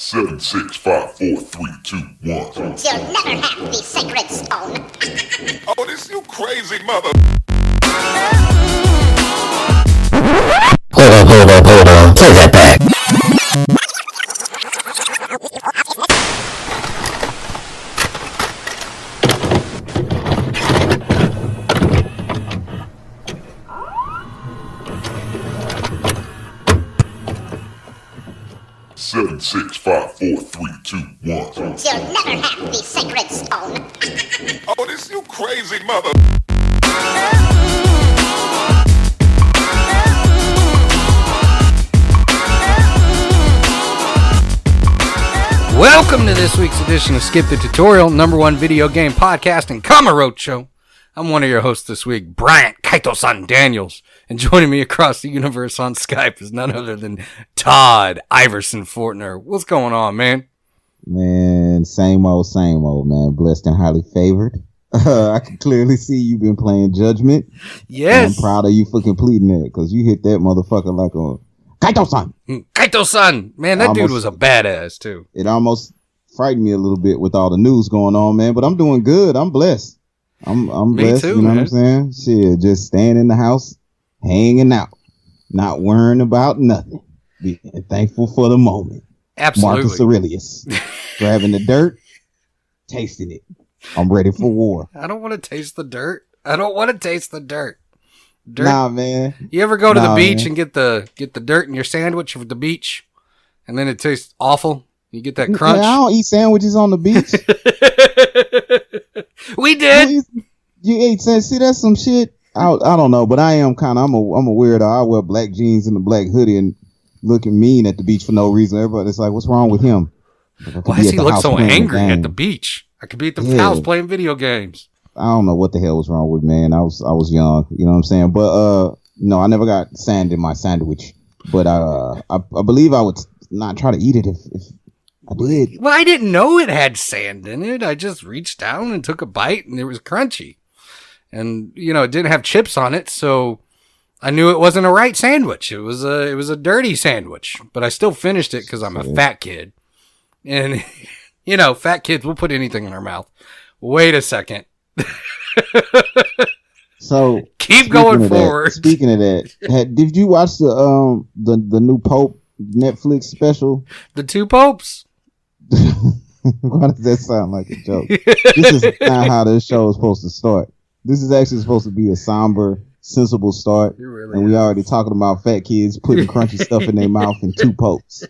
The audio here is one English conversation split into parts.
7, 6, 5, 4, 3, 2, 1. You'll never have the sacred stone. Oh, this you crazy mother. Hold on. Take that back. Seven, 6, 5, 4, 3, 2, 1. You'll never have the sacred stone. Oh, this you crazy mother. Welcome to this week's edition of Skip the Tutorial, #1 video game podcast and Kamarocho. I'm one of your hosts this week, Bryant Kaito-san Daniels, and joining me across the universe on Skype is none other than Todd Iverson Fortner. What's going on, man? Man, same old, man. Blessed and highly favored. I can clearly see you've been playing Judgment. Yes. I'm proud of you for completing that, because you hit that motherfucker like a Kaito-san. Kaito-san. Man, that dude was a badass, too. It almost frightened me a little bit with all the news going on, man, but I'm doing good. I'm blessed. I'm blessed, too, you know man. what I'm saying? Shit, just staying in the house, hanging out, not worrying about nothing. Being thankful for the moment. Absolutely. Marcus Aurelius. Grabbing the dirt, tasting it. I'm ready for war. I don't want to taste the dirt. Dirt. Nah, man. You ever go to the beach man. and get the dirt in your sandwich at the beach, and then it tastes awful? You get that crunch. Man, I don't eat sandwiches on the beach. We did. You ate sandwiches. See, that's some shit. I don't know, but I am kind of. I'm a weirdo. I wear black jeans and a black hoodie and looking mean at the beach for no reason. Everybody's like, "What's wrong with him?" Why does he look so angry at the beach? I could be at the house playing video games. I don't know what the hell was wrong with me, man. I was young, you know what I'm saying? But no, I never got sand in my sandwich. But I believe I would not try to eat it if I did. Well, I didn't know it had sand in it. I just reached down and took a bite, and it was crunchy. And it didn't have chips on it, so I knew it wasn't a right sandwich. It was a dirty sandwich. But I still finished it because I'm a fat kid. And fat kids will put anything in their mouth. Wait a second. So keep going forward. Speaking of that, did you watch the new Pope Netflix special? The two popes? Why does that sound like a joke? This is not how this show is supposed to start. This is actually supposed to be a somber, sensible start. And we already talking about fat kids putting crunchy stuff in their mouth and two popes.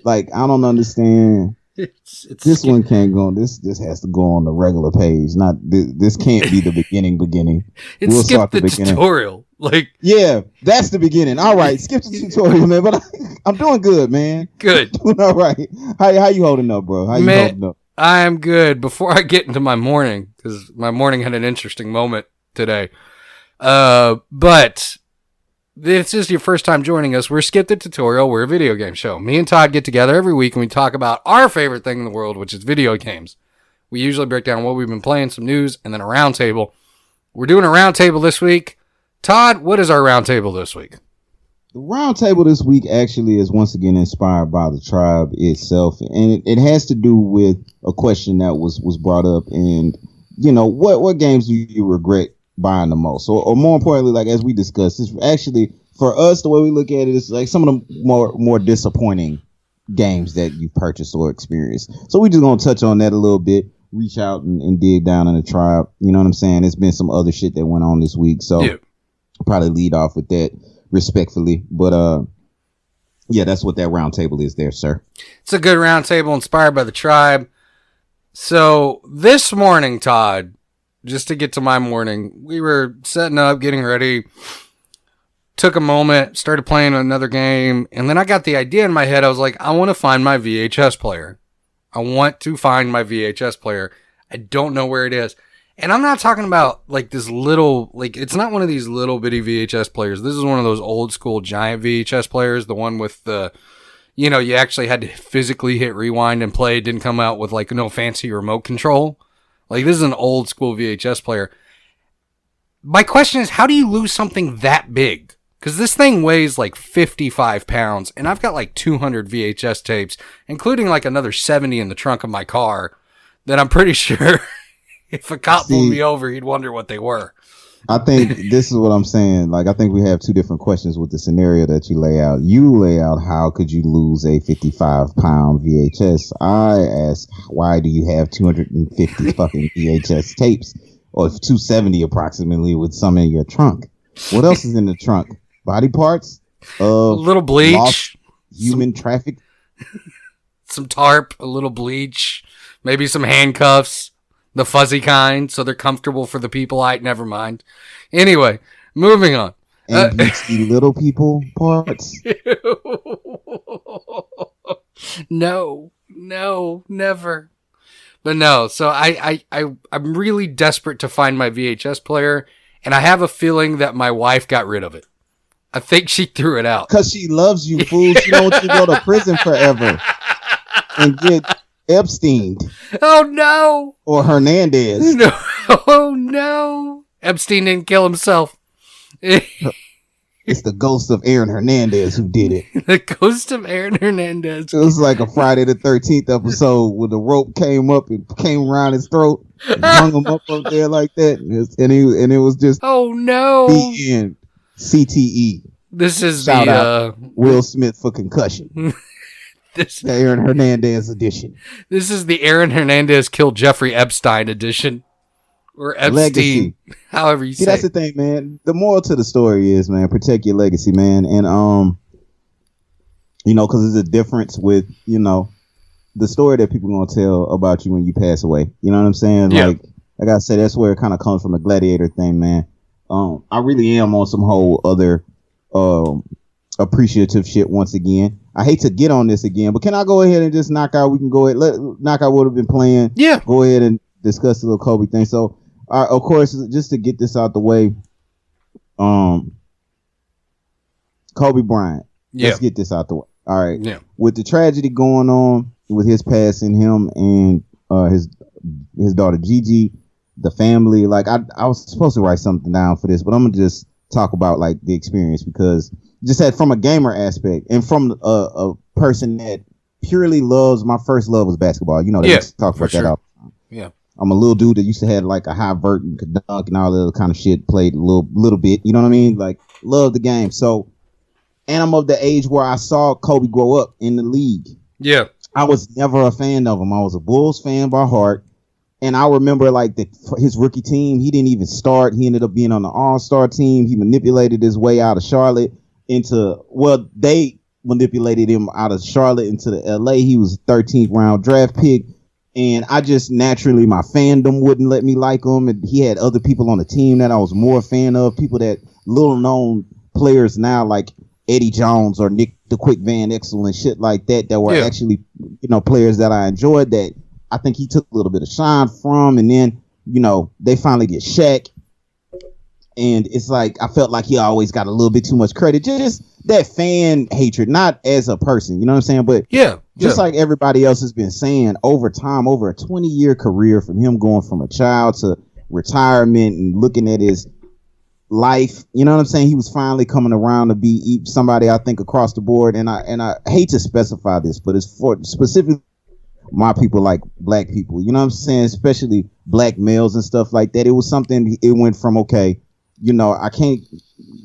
Like, I don't understand. This one can't go on. This has to go on the regular page. Not this can't be the beginning. We'll skip the tutorial. Yeah, that's the beginning. All right, skip the tutorial, man. But I'm doing good, man. Good. Doing all right. How you holding up, bro? How you holding up? I am good. Before I get into my morning, because my morning had an interesting moment today. But if this is your first time joining us, we're Skip the Tutorial. We're a video game show. Me and Todd get together every week and we talk about our favorite thing in the world, which is video games. We usually break down what we've been playing, some news, and then a roundtable. We're doing a roundtable this week. Todd, what is our roundtable this week? The roundtable this week actually is once again inspired by the tribe itself, and it has to do with a question that was brought up. And what games do you regret buying the most, or more importantly, like as we discussed, it's actually for us the way we look at it is like some of the more disappointing games that you purchased or experienced. So we just gonna touch on that a little bit, reach out and dig down in the tribe. You know what I'm saying? There's been some other shit that went on this week, so yeah. I'll probably lead off with that respectfully. But yeah, that's what that round table is there, sir. It's a good round table inspired by the tribe. So this morning, Todd, just to get to my morning, we were setting up, getting ready, took a moment, started playing another game, and then I got the idea in my head. I was like, I want to find my VHS player. I don't know where it is. And I'm not talking about like this little, like it's not one of these little bitty VHS players. This is one of those old school giant VHS players, the one with the, you actually had to physically hit rewind and play. It didn't come out with like no fancy remote control. Like, this is an old school VHS player. My question is, how do you lose something that big? Because this thing weighs like 55 pounds, and I've got like 200 VHS tapes, including like another 70 in the trunk of my car, that I'm pretty sure if a cop pulled me over, he'd wonder what they were. I think this is what I'm saying. Like, I think we have two different questions with the scenario that you lay out. You lay out, how could you lose a 55-pound VHS? I ask, why do you have 250 fucking VHS tapes, or 270 approximately, with some in your trunk? What else is in the trunk? Body parts? A little bleach. Lost human traffic? Some tarp, a little bleach, maybe some handcuffs. The fuzzy kind, so they're comfortable for the people. Never mind. Anyway, moving on. And the little people parts? No, never. But no, so I'm really desperate to find my VHS player, and I have a feeling that my wife got rid of it. I think she threw it out. Because she loves you, fool. She don't want you to go to prison forever and get Epstein. Oh no. Or Hernandez. No. Oh no. Epstein didn't kill himself. It's the ghost of Aaron Hernandez who did it. The ghost of Aaron Hernandez. It was like a Friday the 13th episode where the rope came up and came around his throat and hung him up there like that. And it was just oh no. The end. CTE. This is Shout out Will Smith for concussion. The Aaron Hernandez edition. This is the Aaron Hernandez killed Jeffrey Epstein edition. Or Epstein. Legacy. However you say. See, that's the thing, man. The moral to the story is, man, protect your legacy, man. And, you know, because there's a difference with, you know, the story that people are going to tell about you when you pass away. You know what I'm saying? Yeah. Like I said, that's where it kind of comes from, the gladiator thing, man. I really am on some whole other appreciative shit once again. I hate to get on this again, but can I go ahead and just knock out? We can go ahead, knock out what we've been playing. Yeah. Go ahead and discuss the little Kobe thing. So, of course, just to get this out the way, Kobe Bryant. Yeah. Let's get this out the way. All right. Yeah. With the tragedy going on with his passing, him and his daughter Gigi, the family. Like I was supposed to write something down for this, but I'm gonna just talk about like the experience, because just from a gamer aspect and from a person that purely loves, my first love was basketball. You know, they talk about that all the time. Yeah. I'm a little dude that used to have like a high vert and could dunk and all that other kind of shit, played a little bit, you know what I mean? Like, love the game. So, and I'm of the age where I saw Kobe grow up in the league. Yeah. I was never a fan of him. I was a Bulls fan by heart. And I remember like his rookie team, he didn't even start. He ended up being on the All-Star team. He manipulated his way out of Charlotte they manipulated him out of Charlotte into the LA. He was a 13th round draft pick. And I just naturally, my fandom wouldn't let me like him. And he had other people on the team that I was more a fan of, people that little known players now like Eddie Jones or Nick the Quick Van Exel and shit like that were actually, you know, players that I enjoyed that I think he took a little bit of shine from. And then, you know, they finally get Shaq. And it's like, I felt like he always got a little bit too much credit. Just that fan hatred, not as a person, you know what I'm saying? But just like everybody else has been saying, over time, over a 20-year career, from him going from a child to retirement and looking at his life, you know what I'm saying? He was finally coming around to be somebody, I think, across the board. And I hate to specify this, but it's for specifically my people, like black people, you know what I'm saying? Especially black males and stuff like that. It was something, it went from, okay, you know, I can't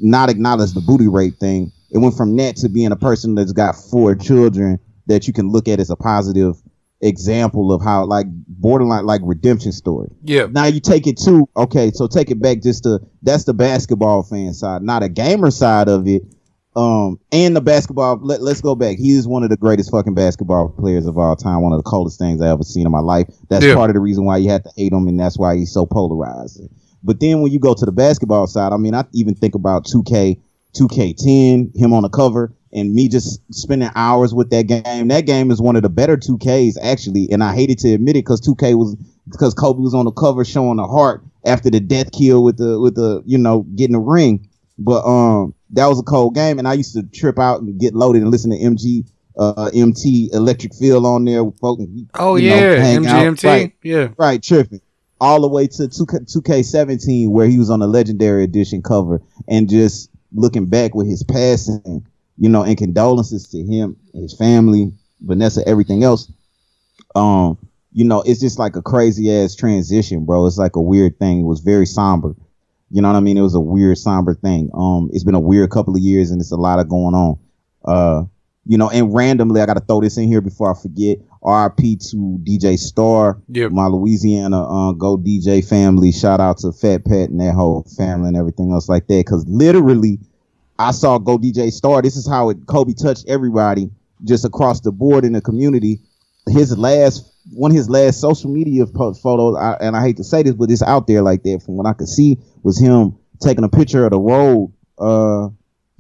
not acknowledge the booty rape thing. It went from that to being a person that's got 4 children that you can look at as a positive example of how, like, borderline, like, redemption story. Yeah. Now you take it to, okay, so take it back that's the basketball fan side, not a gamer side of it. And the basketball, let's go back. He is one of the greatest fucking basketball players of all time. One of the coldest things I ever seen in my life. That's part of the reason why you have to hate him, and that's why he's so polarized. But then when you go to the basketball side, I mean, I even think about 2K10, him on the cover, and me just spending hours with that game. That game is one of the better 2Ks, actually, and I hated to admit it because Kobe was on the cover showing the heart after the death kill with the you know, getting a ring. But that was a cold game, and I used to trip out and get loaded and listen to MT Electric Feel on there. Folks, MGMT, right, tripping. All the way to 2K17, where he was on the Legendary Edition cover, and just looking back with his passing, you know, and condolences to him, his family, Vanessa, everything else. You know, it's just like a crazy ass transition, bro. It's like a weird thing. It was very somber. You know what I mean? It was a weird, somber thing. It's been a weird couple of years, and it's a lot of going on. You know, and randomly, I got to throw this in here before I forget. RIP to DJ Star, my Louisiana Go DJ family. Shout out to Fat Pat and that whole family and everything else like that. Because literally, I saw Go DJ Star. This is how Kobe touched everybody just across the board in the community. One of his last social media photos, and I hate to say this, but it's out there like that. From what I could see, was him taking a picture of the road,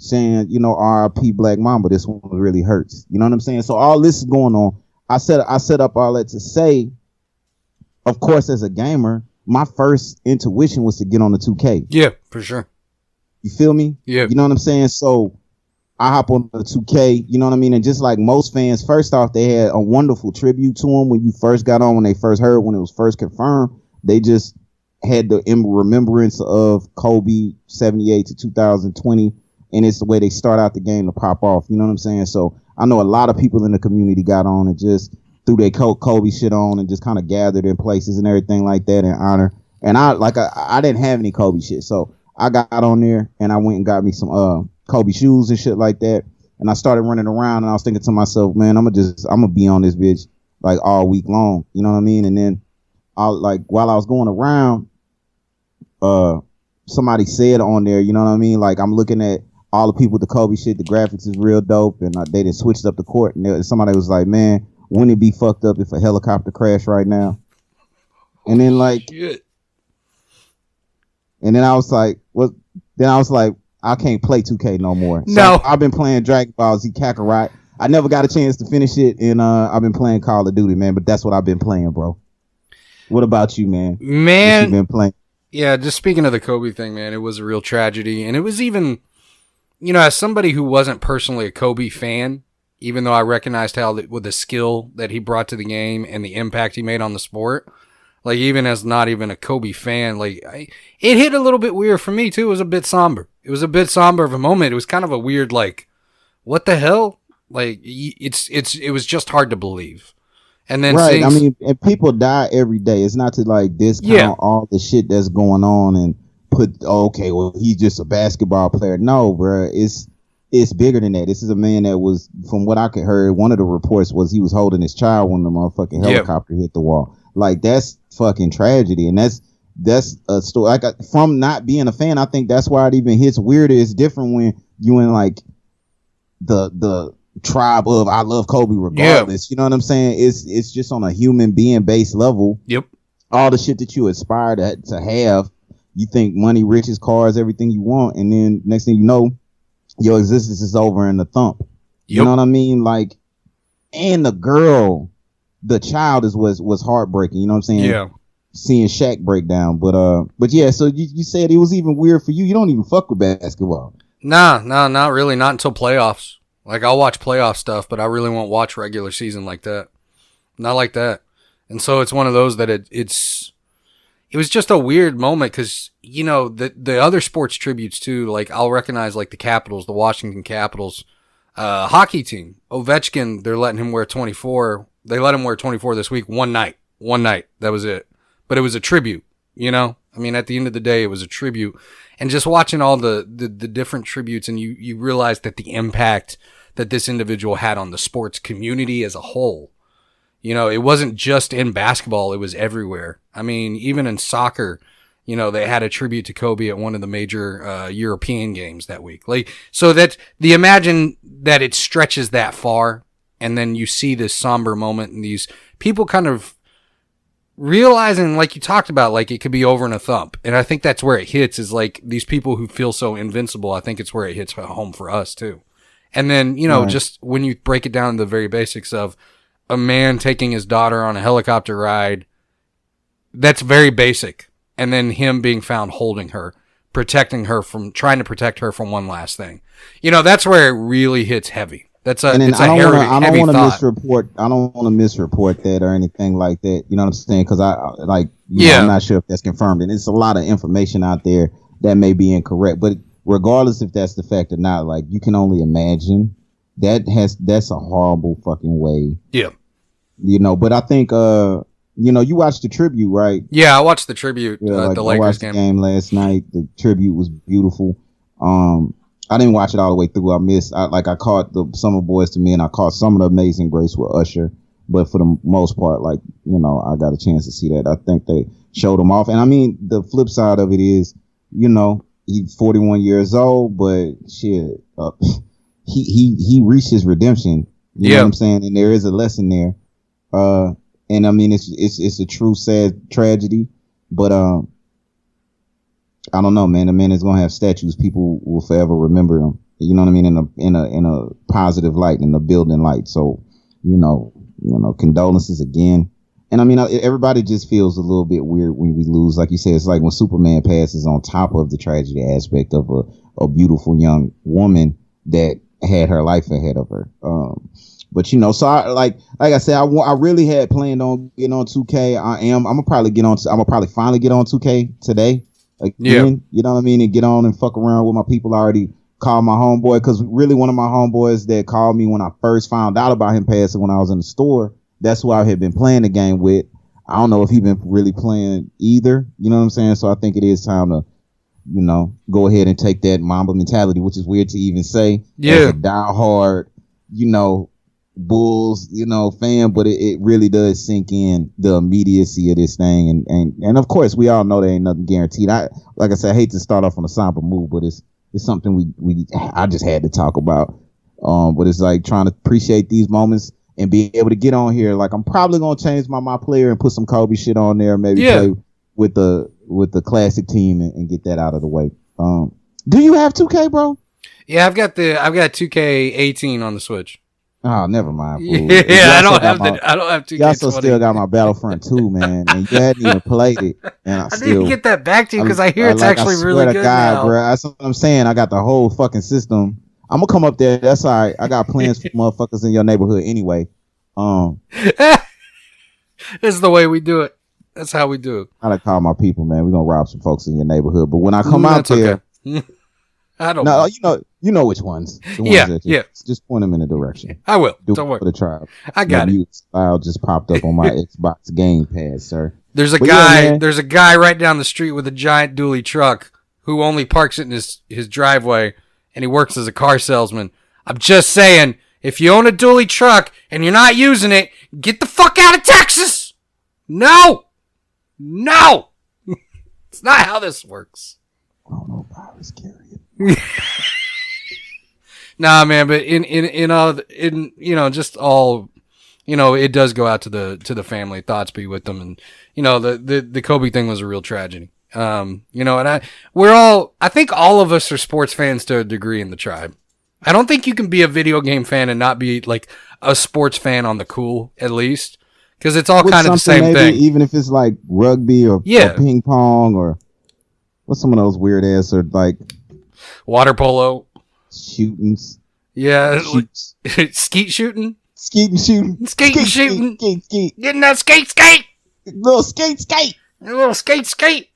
saying, you know, RIP Black Mamba. This one really hurts. You know what I'm saying? So all this is going on. I set up all that to say, of course, as a gamer, my first intuition was to get on the 2K. Yeah, for sure. You feel me? Yeah. You know what I'm saying? So I hop on the 2K, you know what I mean? And just like most fans, first off, they had a wonderful tribute to him when you first got on, when they first heard, when it was first confirmed. They just had the remembrance of Kobe 78 to 2020. And it's the way they start out the game to pop off. You know what I'm saying? So I know a lot of people in the community got on and just threw their Kobe shit on and just kind of gathered in places and everything like that in honor. And I didn't have any Kobe shit. So I got on there and I went and got me some Kobe shoes and shit like that. And I started running around and I was thinking to myself, man, I'm gonna be on this bitch like all week long. You know what I mean? And then while I was going around, somebody said on there, you know what I mean? Like, I'm looking at all the people with the Kobe shit, the graphics is real dope, and they done switched up the court. And somebody was like, man, wouldn't it be fucked up if a helicopter crashed right now? And then Shit. And then I was like, what? Then I was like, I can't play 2K no more. So No. I've been playing Dragon Ball Z Kakarot. I never got a chance to finish it, and I've been playing Call of Duty, man. But that's what I've been playing, bro. What about you, man? What you been playing? Yeah, just speaking of the Kobe thing, man, it was a real tragedy. And it was even, you know, as somebody who wasn't personally a Kobe fan, even though I recognized with the skill that he brought to the game and the impact he made on the sport, like, even as not even a Kobe fan, like, it hit a little bit weird for me too. It was a bit somber. It was a bit somber of a moment. It was kind of a weird, like, what the hell? Like, it was just hard to believe. And then right, I mean, and people die every day. It's not to like discount all the shit that's going on and put, okay, well, he's just a basketball player. No, bro, it's bigger than that. This is a man that was, from what I could hear, one of the reports was he was holding his child when the motherfucking helicopter hit the wall. Like, that's fucking tragedy, and that's a story. Like, from not being a fan, I think that's why it even hits weirder. It's different when you in like the tribe of I love Kobe regardless. You know what I'm saying? It's just on a human being based level. Yep. All the shit that you aspire to have, you think money, riches, cars, everything you want, and then next thing you know, your existence is over in the thump. You know what I mean? Like, and the child was heartbreaking. You know what I'm saying? Yeah. Seeing Shaq break down, but yeah. So you said it was even weird for you. You don't even fuck with basketball. Nah, not really. Not until playoffs. Like, I'll watch playoff stuff, but I really won't watch regular season like that. Not like that. And so it's one of those that it was just a weird moment because, you know, the other sports tributes too, like, I'll recognize like the Capitals, the Washington Capitals, hockey team, Ovechkin, they're letting him wear 24. They let him wear 24 this week, one night. That was it. But it was a tribute, you know? I mean, at the end of the day, it was a tribute. And just watching all the different tributes, and you realize that the impact that this individual had on the sports community as a whole. You know, it wasn't just in basketball, it was everywhere. I mean, even in soccer, you know, they had a tribute to Kobe at one of the major European games that week. Like, so imagine that it stretches that far, and then you see this somber moment and these people kind of realizing, like you talked about, like, it could be over in a thump. And I think that's where it hits, is like these people who feel so invincible. I think it's where it hits home for us too. And then, you know, just when you break it down to the very basics of a man taking his daughter on a helicopter ride, that's very basic. And then him being found holding her, trying to protect her from one last thing. You know, that's where it really hits heavy. It's a heavy thought. I don't want to misreport that or anything like that. You know what I'm saying? Because I'm not sure if that's confirmed, and it's a lot of information out there that may be incorrect. But regardless if that's the fact or not, like you can only imagine that's a horrible fucking way. Yeah. You know, but I think you know, you watched the tribute, right? Yeah, I watched the tribute, Yeah, the I Lakers watched game. the game last night. The tribute was beautiful. I didn't watch it all the way through. I caught the Summer Boys to Men. I caught some of the Amazing Grace with Usher, but for the most part, like, you know, I got a chance to see that. I think they showed him off. And I mean, the flip side of it is, you know, he's 41 years old, but shit, he reached his redemption. You know what I'm saying? And there is a lesson there. And I mean, it's a true sad tragedy, but I don't know, man. The man is gonna have statues. People will forever remember him. You know what I mean? In a positive light, in a building light. So, you know, condolences again. And I mean, everybody just feels a little bit weird when we lose. Like you said, it's like when Superman passes on top of the tragedy aspect of a beautiful young woman that had her life ahead of her. But you know, so like I said, I really had planned on getting on 2K. I'm gonna probably finally get on 2K today again. Yeah. You know what I mean, and get on and fuck around with my people. I already called my homeboy, because really one of my homeboys that called me when I first found out about him passing when I was in the store. That's who I had been playing the game with. I don't know if he's been really playing either. You know what I'm saying? So I think it is time to, you know, go ahead and take that Mamba mentality, which is weird to even say. Yeah. As a diehard, you know, Bulls, you know, fan, but it really does sink in the immediacy of this thing. And of course, we all know there ain't nothing guaranteed. Like I said, I hate to start off on a somber mood, but it's something I just had to talk about. But it's like trying to appreciate these moments and be able to get on here. Like, I'm probably gonna change my player and put some Kobe shit on there, maybe play with the classic team and get that out of the way. Do you have 2K, bro? Yeah, I've got 2K18 on the Switch. Oh, never mind. Fool. Yeah, I don't have 2K20. You also still got my Battlefront 2, man, and you hadn't even played it. And I need to get that back to you because I hear it's like, actually I swear really to good God, now. bro. That's what I'm saying. I got the whole fucking system. I'm gonna come up there. That's all right. I got plans for motherfuckers in your neighborhood anyway. This is the way we do it. That's how we do it. I gotta call my people, man. We're gonna rob some folks in your neighborhood. But when I come out there, okay. I don't no, know. you know which ones. The ones Yeah, that yeah. Just point them in a direction. I will. Do Don't it worry. for the tribe. I got it. Mute file just popped up on my Xbox Game Pass, sir. There's a But guy. yeah, man. There's a guy right down the street with a giant dually truck who only parks it in his driveway, and he works as a car salesman. I'm just saying, if you own a dually truck and you're not using it, get the fuck out of Texas. No. It's not how this works. I don't know if I was carrying. Nah, man, but in you know, just all, you know, it does go out to the family. Thoughts be with them, and you know, the Kobe thing was a real tragedy. You know, and I think all of us are sports fans to a degree in the tribe. I don't think you can be a video game fan and not be like a sports fan on the cool, at least, because it's all With kind of the something same maybe, thing. even if it's like rugby or ping pong or what's some of those weird ass or like Water polo. shootings. Yeah. Shoots. Skeet shooting. Skeet and shooting. Skeet and shooting. Skeet. Getting that skate. Little skate. A little skate.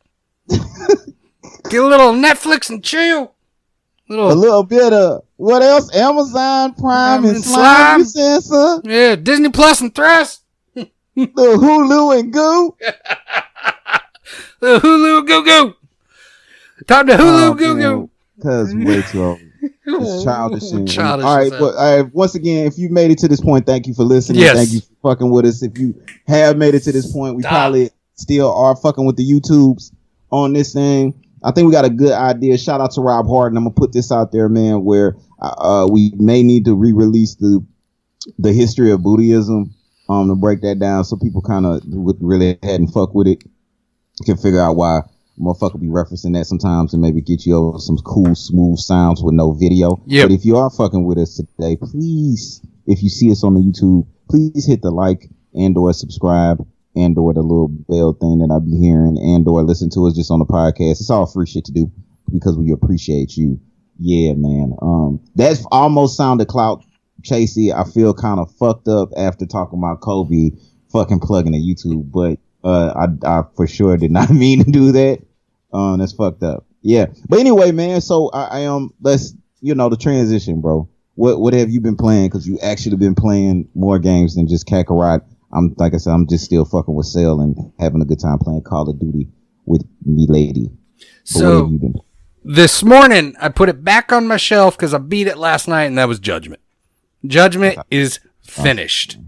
Get a little Netflix and chill. A little bit of what else? Amazon Prime and Slime. You said, sir? Yeah, Disney Plus and Thrust. Little Hulu and Goo. The Hulu Goo Goo. Time to Hulu Goo Goo. Cause way too old. It's childish. Childish All right, as but once again, if you've made it to this point, thank you for listening. Yes. Thank you for fucking with us. If you have made it to this point, we Stop. probably still are fucking with the YouTubes on this thing. I think we got a good idea. Shout out to Rob Harden. I'm gonna put this out there, man, where we may need to re-release the history of Buddhism to break that down so people kind of really hadn't fuck with it can figure out why motherfucker be referencing that sometimes and maybe get you over some cool smooth sounds with no video. Yep. But if you are fucking with us today, please, if you see us on the YouTube, please hit the like and or subscribe and or the little bell thing that I be hearing and or listen to us just on the podcast. It's all free shit to do because we appreciate you. Yeah, man. That's almost sounded clout chasey. I feel kind of fucked up after talking about Kobe fucking plugging the YouTube, but I for sure did not mean to do that. That's fucked up. Yeah, but anyway, man. So I am. Let's the transition, bro. What have you been playing? Because you actually been playing more games than just Kakarot. Like I said, I'm just still fucking with Cell and having a good time playing Call of Duty with me, lady. But what have you been? This morning I put it back on my shelf because I beat it last night, and that was Judgment. Judgment is finished.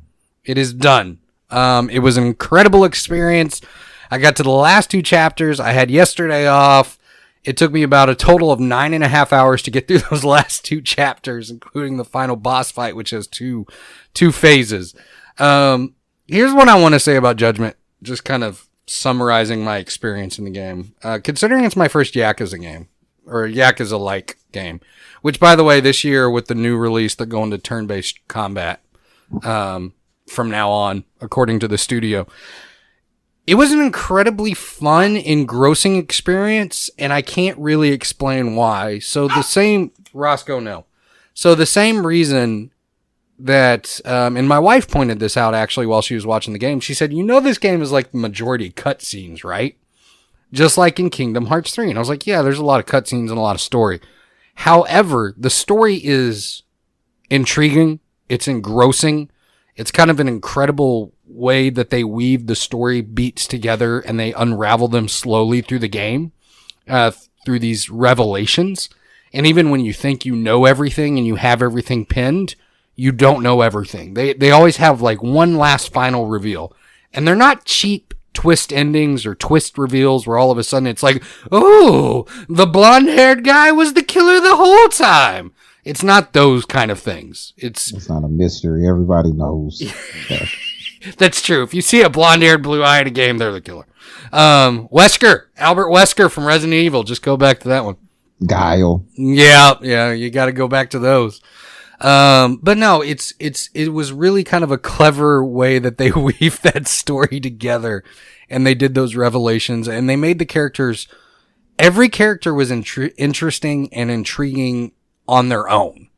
It is done. It was an incredible experience. I got to the last 2 chapters. I had yesterday off. It took me about a total of 9.5 hours to get through those last 2 chapters, including the final boss fight, which has two phases. Here's what I want to say about Judgment, just kind of summarizing my experience in the game. Considering it's my first Yakuza game, or Yakuza-like game, which, by the way, this year with the new release, they're going to turn-based combat from now on, according to the studio. It was an incredibly fun, engrossing experience, and I can't really explain why. So the same reason that, and my wife pointed this out actually while she was watching the game. She said, this game is like the majority cutscenes, right? Just like in Kingdom Hearts 3. And I was like, yeah, there's a lot of cutscenes and a lot of story. However, the story is intriguing. It's engrossing. It's kind of an incredible way that they weave the story beats together and they unravel them slowly through the game, through these revelations. And even when you think you know everything and you have everything pinned, you don't know everything. They always have like one last final reveal. And they're not cheap twist endings or twist reveals where all of a sudden it's like, oh, the blonde-haired guy was the killer the whole time. It's not those kind of things. It's not a mystery. Everybody knows. That's true. If you see a blonde-haired, blue-eyed in a game, they're the killer. Albert Wesker from Resident Evil. Just go back to that one. Guile. Yeah, you got to go back to those. But no, it was really kind of a clever way that they weaved that story together, and they did those revelations, and they made the characters. Every character was interesting and intriguing on their own.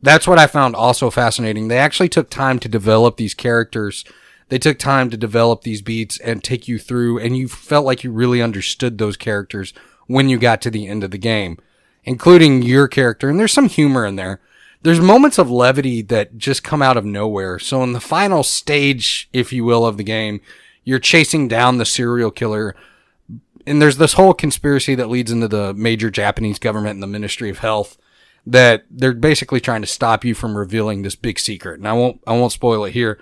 That's what I found also fascinating. They actually took time to develop these characters. They took time to develop these beats and take you through, and you felt like you really understood those characters when you got to the end of the game, including your character. And there's some humor in there. There's moments of levity that just come out of nowhere. So in the final stage, if you will, of the game, you're chasing down the serial killer. And there's this whole conspiracy that leads into the major Japanese government and the Ministry of Health that they're basically trying to stop you from revealing this big secret. And I won't spoil it here.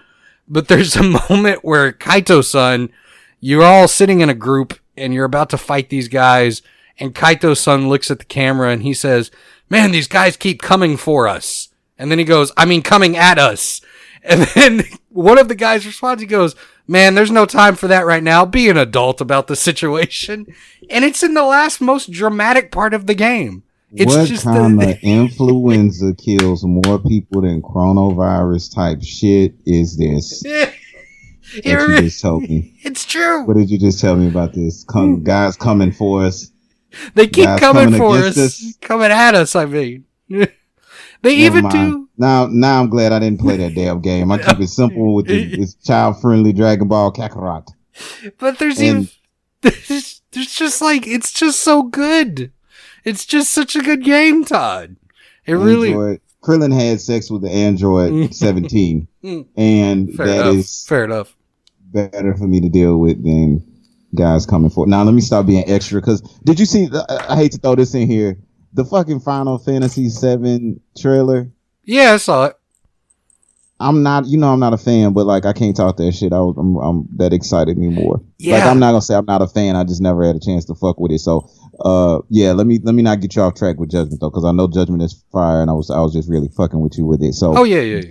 But there's a moment where Kaito-san, you're all sitting in a group and you're about to fight these guys. And Kaito-san looks at the camera and he says, man, these guys keep coming for us. And then he goes, coming at us. And then one of the guys responds, he goes, man, there's no time for that right now. Be an adult about the situation. And it's in the last most dramatic part of the game. It's what just kind of influenza kills more people than coronavirus type shit is this? You just told me. It's true. What did you just tell me about this? Guys coming for us. They keep coming for us. Coming at us, I mean. They even do. Now I'm glad I didn't play that damn game. I keep it simple with this child-friendly Dragon Ball Kakarot. But there's just like, it's just so good. It's just such a good game, Todd. Krillin had sex with the Android 17. And fair enough. Better for me to deal with than guys coming for. Now let me stop being extra, because did you see, I hate to throw this in here, the fucking Final Fantasy VII trailer? Yeah, I saw it. I'm not a fan, but like I can't talk that shit. I'm that excited me more. Yeah. Like I'm not gonna say I'm not a fan. I just never had a chance to fuck with it. So let me not get you off track with Judgment though, because I know Judgment is fire, and I was just really fucking with you with it. So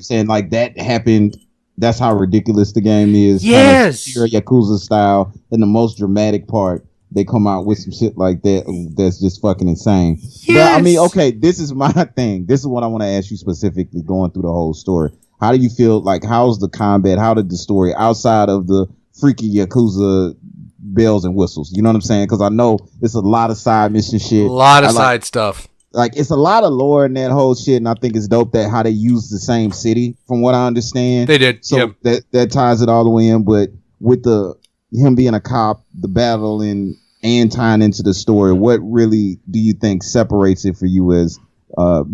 saying like that happened. That's how ridiculous the game is. Yes, kind of pure Yakuza style. In the most dramatic part, they come out with some shit like that that's just fucking insane. Yes. But I mean, okay, this is my thing. This is what I want to ask you specifically, going through the whole story. How do you feel? Like, how's the combat? How did the story, outside of the freaky Yakuza bells and whistles? You know what I'm saying? Because I know it's a lot of side mission shit. A lot of side stuff. Like, it's a lot of lore in that whole shit, and I think it's dope that how they use the same city, from what I understand. They did. So that ties it all the way in. But with him being a cop, the battle in and tying into the story, what really do you think separates it for you as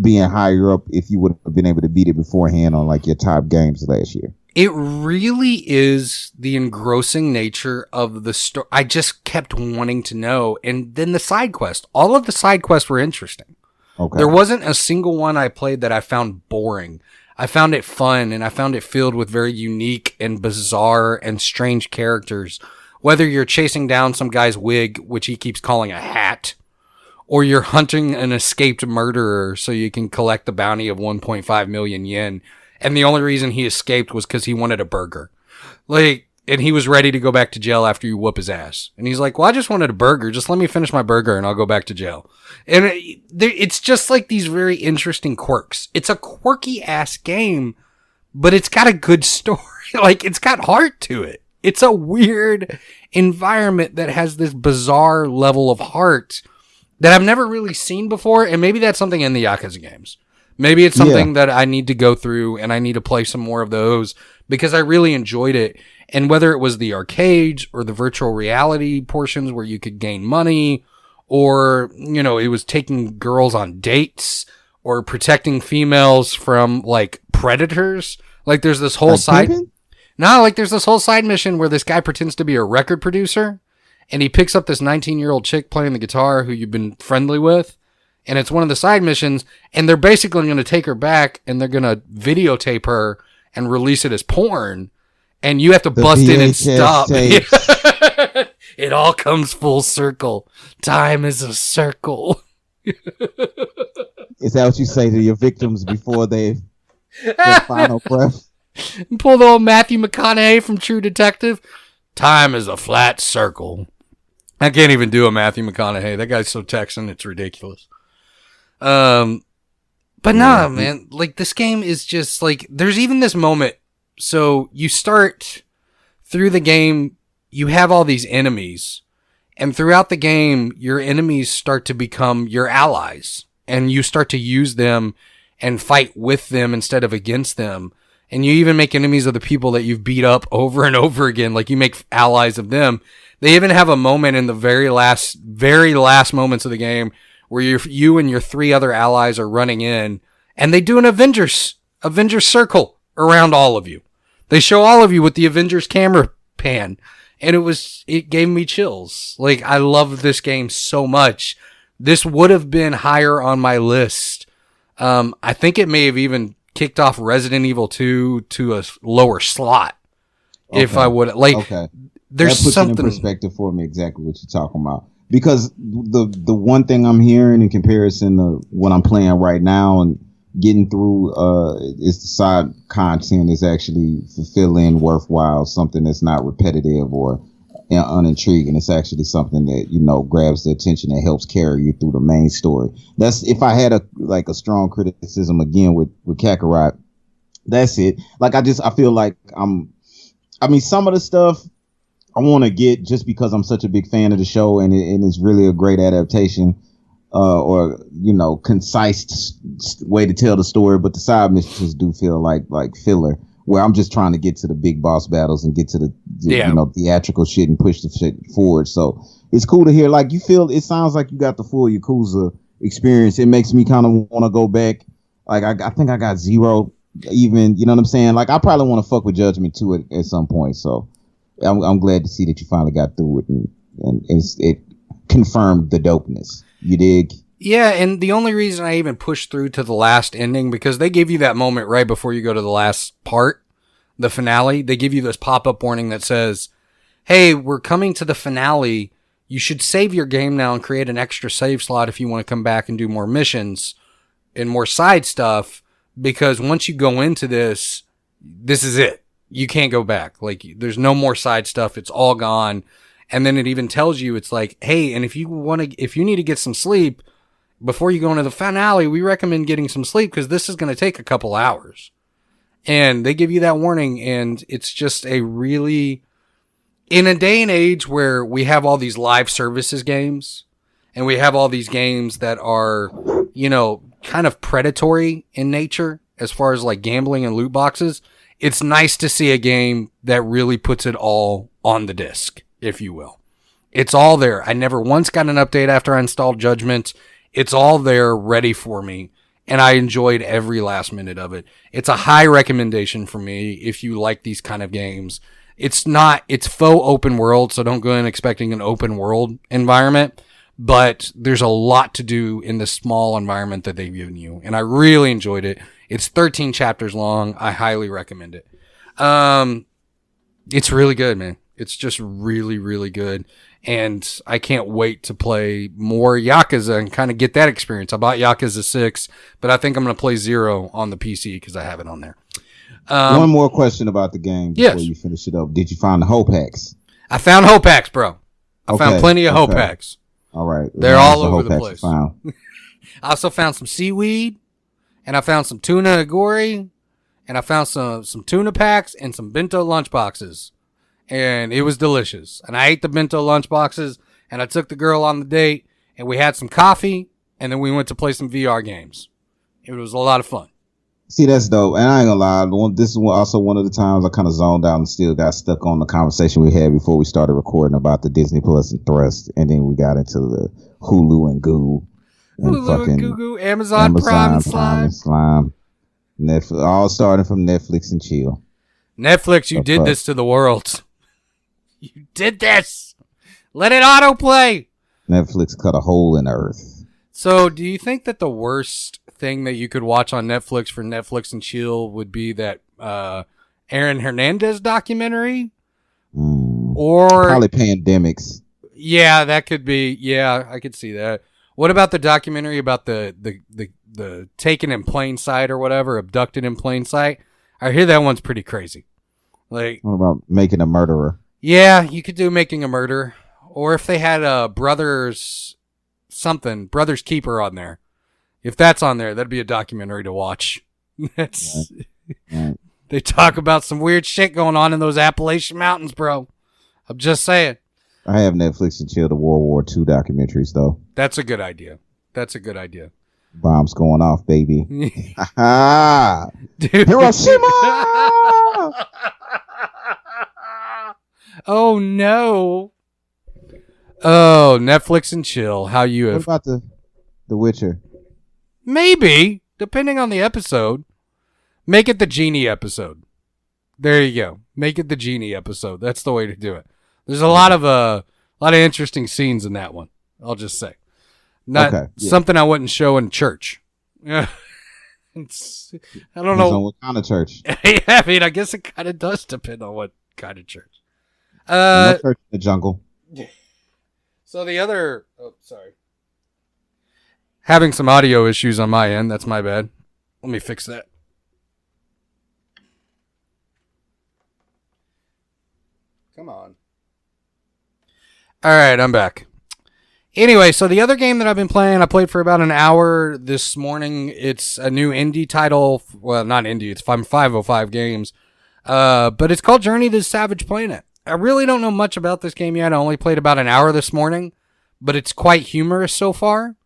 being higher up if you would have been able to beat it beforehand on like your top games last year? It really is the engrossing nature of the story. I just kept wanting to know. And then the side quest. All of the side quests were interesting. Okay. There wasn't a single one I played that I found boring. I found it fun, and I found it filled with very unique and bizarre and strange characters. Whether you're chasing down some guy's wig, which he keeps calling a hat, or you're hunting an escaped murderer so you can collect the bounty of 1.5 million yen. And the only reason he escaped was because he wanted a burger. And he was ready to go back to jail after you whoop his ass. And he's like, well, I just wanted a burger. Just let me finish my burger and I'll go back to jail. And it's just like these very interesting quirks. It's a quirky ass game, but it's got a good story. It's got heart to it. It's a weird environment that has this bizarre level of heart that I've never really seen before. And maybe that's something in the Yakuza games. Maybe it's something that I need to go through and I need to play some more of those because I really enjoyed it. And whether it was the arcades or the virtual reality portions where you could gain money, or, it was taking girls on dates or protecting females from like predators. There's this whole there's this whole side mission where this guy pretends to be a record producer and he picks up this 19-year-old chick playing the guitar who you've been friendly with. And it's one of the side missions, and they're basically going to take her back, and they're going to videotape her and release it as porn, and you have to bust in and stop. It all comes full circle. Time is a circle. Is that what you say to your victims before their final breath? Pull the old Matthew McConaughey from True Detective. Time is a flat circle. I can't even do a Matthew McConaughey. That guy's so Texan, it's ridiculous. But nah, man, this game is just there's even this moment. So you start through the game, you have all these enemies, and throughout the game, your enemies start to become your allies, and you start to use them and fight with them instead of against them. And you even make enemies of the people that you've beat up over and over again. You make allies of them. They even have a moment in the very last moments of the game where you and your 3 other allies are running in, and they do an Avengers circle around all of you. They show all of you with the Avengers camera pan, and it gave me chills. I love this game so much. This would have been higher on my list. I think it may have even kicked off Resident Evil 2 to a lower slot. Okay. If I would there's that puts something it in perspective for me exactly what you're talking about. Because the one thing I'm hearing in comparison to what I'm playing right now and getting through is the side content is actually fulfilling, worthwhile, something that's not repetitive or unintriguing. It's actually something that grabs the attention and helps carry you through the main story. That's if I had a strong criticism again with Kakarot. That's it. I feel like some of the stuff I want to get just because I'm such a big fan of the show and it's really a great adaptation or concise way to tell the story. But the side missions do feel like filler, where I'm just trying to get to the big boss battles and get to the theatrical shit and push the shit forward. So it's cool to hear it sounds like you got the full Yakuza experience. It makes me kind of want to go back. I think I got 0 even, you know what I'm saying? I probably want to fuck with Judgment 2 at some point. So I'm glad to see that you finally got through it and it confirmed the dopeness. You dig? Yeah, and the only reason I even pushed through to the last ending, because they give you that moment right before you go to the last part, the finale. They give you this pop-up warning that says, hey, we're coming to the finale. You should save your game now and create an extra save slot if you want to come back and do more missions and more side stuff, because once you go into this is it. You can't go back. There's no more side stuff. It's all gone. And then it even tells you, it's hey, and if you need to get some sleep before you go into the finale, we recommend getting some sleep because this is going to take a couple hours. And they give you that warning. And it's just a really, in a day and age where we have all these live services games and we have all these games that are, kind of predatory in nature as far as gambling and loot boxes. It's nice to see a game that really puts it all on the disc, if you will. It's all there. I never once got an update after I installed Judgment. It's all there ready for me. And I enjoyed every last minute of it. It's a high recommendation for me if you like these kind of games. It's faux open world, so don't go in expecting an open world environment. But there's a lot to do in the small environment that they've given you. And I really enjoyed it. It's 13 chapters long. I highly recommend it. It's really good, man. It's just really, really good. And I can't wait to play more Yakuza and kind of get that experience. I bought Yakuza 6, but I think I'm going to play 0 on the PC because I have it on there. One more question about the game before yes. you finish it up. Did you find the Hope Packs? I found Hope Packs, bro. I found plenty of Hope okay. Packs. All right. They're all over the Hope place. I also found some seaweed, and I found some tuna agori, and I found some tuna packs and some bento lunchboxes. And it was delicious. And I ate the bento lunchboxes, and I took the girl on the date, and we had some coffee, and then we went to play some VR games. It was a lot of fun. See, that's dope. And I ain't gonna lie, this is also one of the times I kind of zoned out and still got stuck on the conversation we had before we started recording about the Disney Plus and Thrust, and then we got into the Hulu and Goo and Hulu and Goo, Amazon Prime and Slime. Netflix, all starting from Netflix and chill. Netflix, you did this to the world. You did this. Let it autoplay. Netflix cut a hole in the earth. So, do you think that the worst thing that you could watch on Netflix for Netflix and chill would be that Aaron Hernandez documentary? Or probably Pandemics. Yeah, that could be. Yeah, I could see that. What about the documentary about the taken in plain sight or whatever, abducted in plain sight? I hear that one's pretty crazy. Like, what about Making a Murderer? Yeah, you could do Making a Murder. Or if they had Brothers Keeper on there. If that's on there, that'd be a documentary to watch. That's right. They talk about some weird shit going on in those Appalachian Mountains, bro. I'm just saying. I have Netflix and chill the World War II documentaries, though. That's a good idea. Bombs going off, baby. Dude. Hiroshima! Oh, no. Oh, Netflix and chill. How you have... What about the Witcher? Maybe, depending on the episode. Make it the Genie episode. There you go. Make it the Genie episode. That's the way to do it. There's a lot of interesting scenes in that one. I'll just say. Not something I wouldn't show in church. I don't know what kind of church. Yeah, I mean, I guess it kind of does depend on what kind of church. No church in the jungle. So the other, having some audio issues on my end. That's my bad. Let me fix that. Come on. All right, I'm back. Anyway, so the other game that I've been playing, I played for about an hour this morning. It's a new indie title. Well, not indie. It's from 505 Games. But it's called Journey to the Savage Planet. I really don't know much about this game yet. I only played about an hour this morning, but it's quite humorous so far.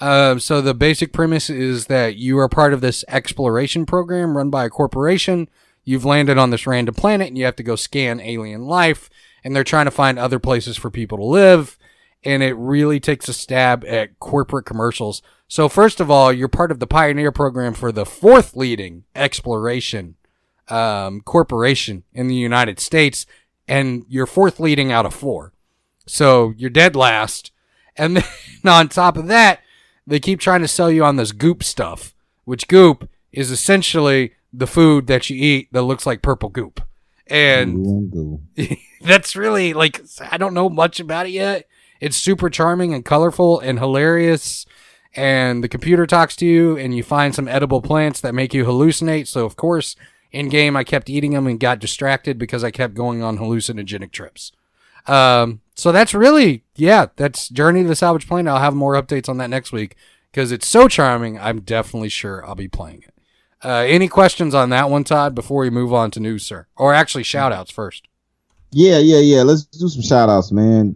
So the basic premise is that you are part of this exploration program run by a corporation. You've landed on this random planet and you have to go scan alien life, and they're trying to find other places for people to live. And it really takes a stab at corporate commercials. So first of all, you're part of the pioneer program for the fourth leading exploration corporation in the United States, and you're fourth leading out of 4. So you're dead last. And then on top of that, they keep trying to sell you on this goop stuff, which goop is essentially the food that you eat that looks like purple goop. And that's really, like, I don't know much about it yet. It's super charming and colorful and hilarious. And the computer talks to you, and you find some edible plants that make you hallucinate. So, of course, in game, I kept eating them and got distracted because I kept going on hallucinogenic trips. So that's really, that's Journey to the Salvage Planet. I'll have more updates on that next week because it's so charming. I'm definitely sure I'll be playing it. Any questions on that one, Todd, before we move on to news, sir? Or actually, shout-outs first. Yeah. Let's do some shout-outs, man.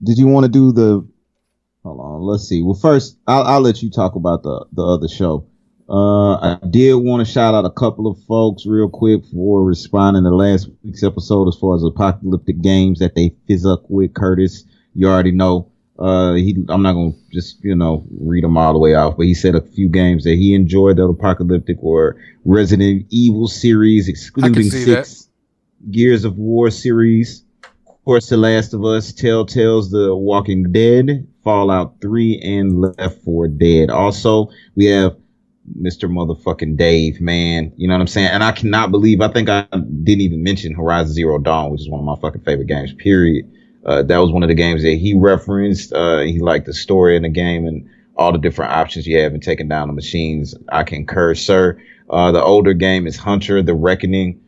Did you want to do the... Hold on, let's see. Well, first, I'll let you talk about the other show. I did want to shout out a couple of folks real quick for responding to last week's episode as far as apocalyptic games that they fizz up with. Curtis, you already know. I'm not gonna just read them all the way off, but he said a few games that he enjoyed that apocalyptic were Resident Evil series, excluding 6, Gears of War series, of course, The Last of Us, Telltale's The Walking Dead, Fallout 3, and Left 4 Dead. Also, we have Mr. Motherfucking Dave, man. You know what I'm saying? And I cannot believe, I think I didn't even mention Horizon Zero Dawn, which is one of my fucking favorite games, period. That was one of the games that he referenced. He liked the story in the game and all the different options you have in taking down the machines. I concur, sir. The older game is Hunter, The Reckoning.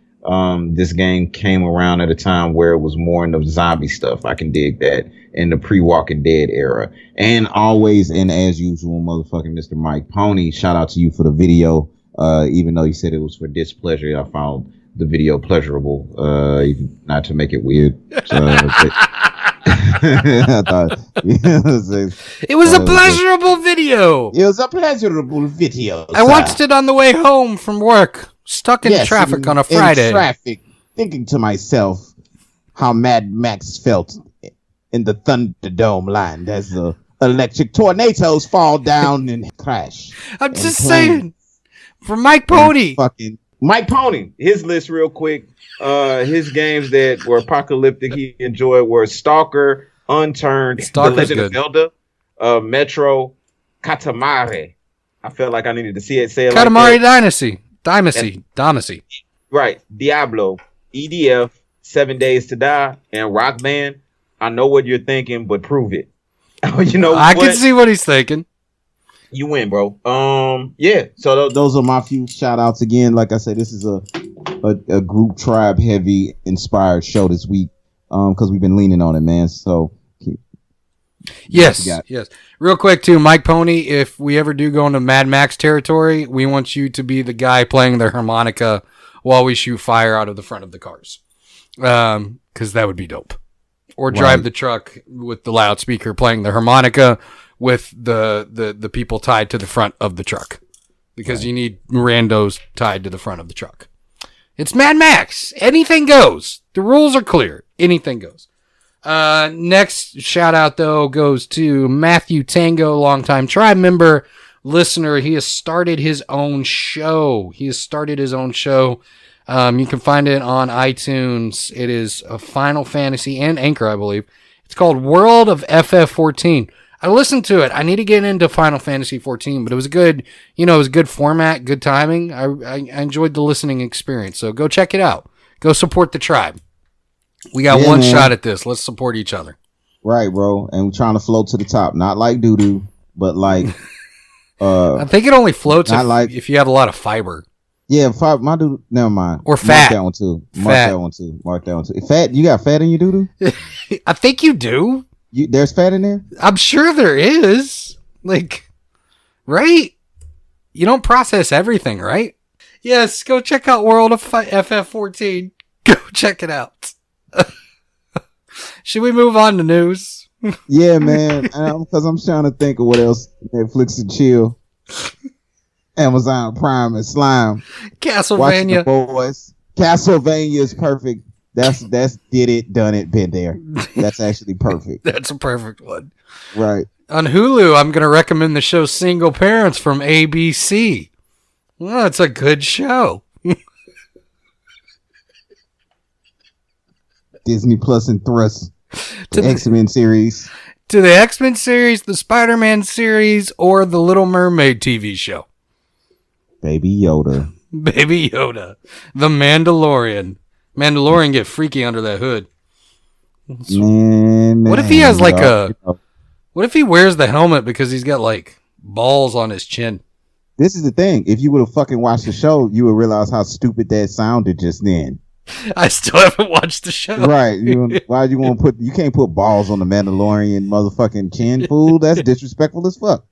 This game came around at a time where it was more in the zombie stuff. I can dig that in the pre-Walking Dead era. And always, and as usual, motherfucking Mr. Mike Pony, shout out to you for the video. Even though you said it was for displeasure, I found the video pleasurable, not to make it weird. I thought it was a pleasurable video. It was a pleasurable video. I watched it on the way home from work, stuck in traffic on a Friday. In traffic, thinking to myself how Mad Max felt in the Thunderdome land as the electric tornadoes fall down and crash. I'm just saying, for Mike Pony. Fucking Mike Pony, his list real quick. His games that were apocalyptic he enjoyed were Stalker, Unturned, The Legend of Zelda, Metro, Katamari. I felt like I needed to say it Katamari like Dynasty. Right. Diablo, EDF, 7 Days to Die, and Rock Band. I know what you're thinking, but prove it. I can see what he's thinking. You win, bro. Yeah. So those are my few shout outs again. Like I said, this is a group tribe heavy inspired show this week. Because we've been leaning on it, man. So yes. Real quick too, Mike Pony, if we ever do go into Mad Max territory, we want you to be the guy playing the harmonica while we shoot fire out of the front of the cars. Because that would be dope. Or drive the truck with the loudspeaker playing the harmonica with the people tied to the front of the truck. Because you need randos tied to the front of the truck. It's Mad Max. Anything goes. The rules are clear. Anything goes. Next shout out, though, goes to Matthew Tango, longtime tribe member, listener. He has started his own show. You can find it on iTunes. It is a Final Fantasy and Anchor, I believe. It's called World of FF14. I listened to it. I need to get into Final Fantasy 14, but it was good. It was a good format, good timing. I enjoyed the listening experience. So go check it out. Go support the tribe. We got one shot at this. Let's support each other. Right, bro. And we're trying to float to the top. Not like doo-doo, but like... I think it only floats if you have a lot of fiber. Yeah, my dude. Never mind. Or fat. Mark that one too. Mark that one too. Fat. You got fat in your doo-doo? I think you do. There's fat in there? I'm sure there is. Right? You don't process everything, right? Yes, go check out World of FF14. Go check it out. Should we move on to news? Yeah, man. Because I'm trying to think of what else. Netflix and chill. Amazon Prime and Slime. Castlevania. Boys. Castlevania is perfect. That's did it, done it, been there. That's actually perfect. That's a perfect one. Right. On Hulu, I'm going to recommend the show Single Parents from ABC. Well, it's a good show. Disney Plus and thrust to the X-Men series. To the X-Men series, the Spider-Man series, or the Little Mermaid TV show. Baby Yoda. The Mandalorian. Mandalorian get freaky under that hood. Man, what if he has what if he wears the helmet because he's got balls on his chin? This is the thing. If you would have fucking watched the show, you would realize how stupid that sounded just then. I still haven't watched the show. Right. Why you want to you can't put balls on the Mandalorian motherfucking chin, fool. That's disrespectful as fuck.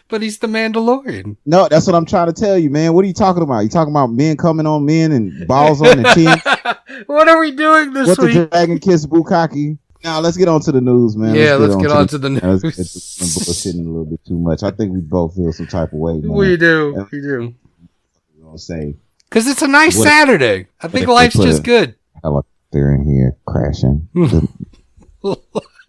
But he's the Mandalorian. No, that's what I'm trying to tell you, man. What are you talking about? You talking about men coming on men and balls on the chin? What are we doing this week? What the dragon kiss Bukkake? Now let's get on to the news, man. Yeah, let's get on to the news. Let's get bullshitting a little bit too much. I think we both feel some type of way, man. We do. We do. You know, say Because it's a nice What- Saturday. I think what- life's what- just good. they're in here crashing.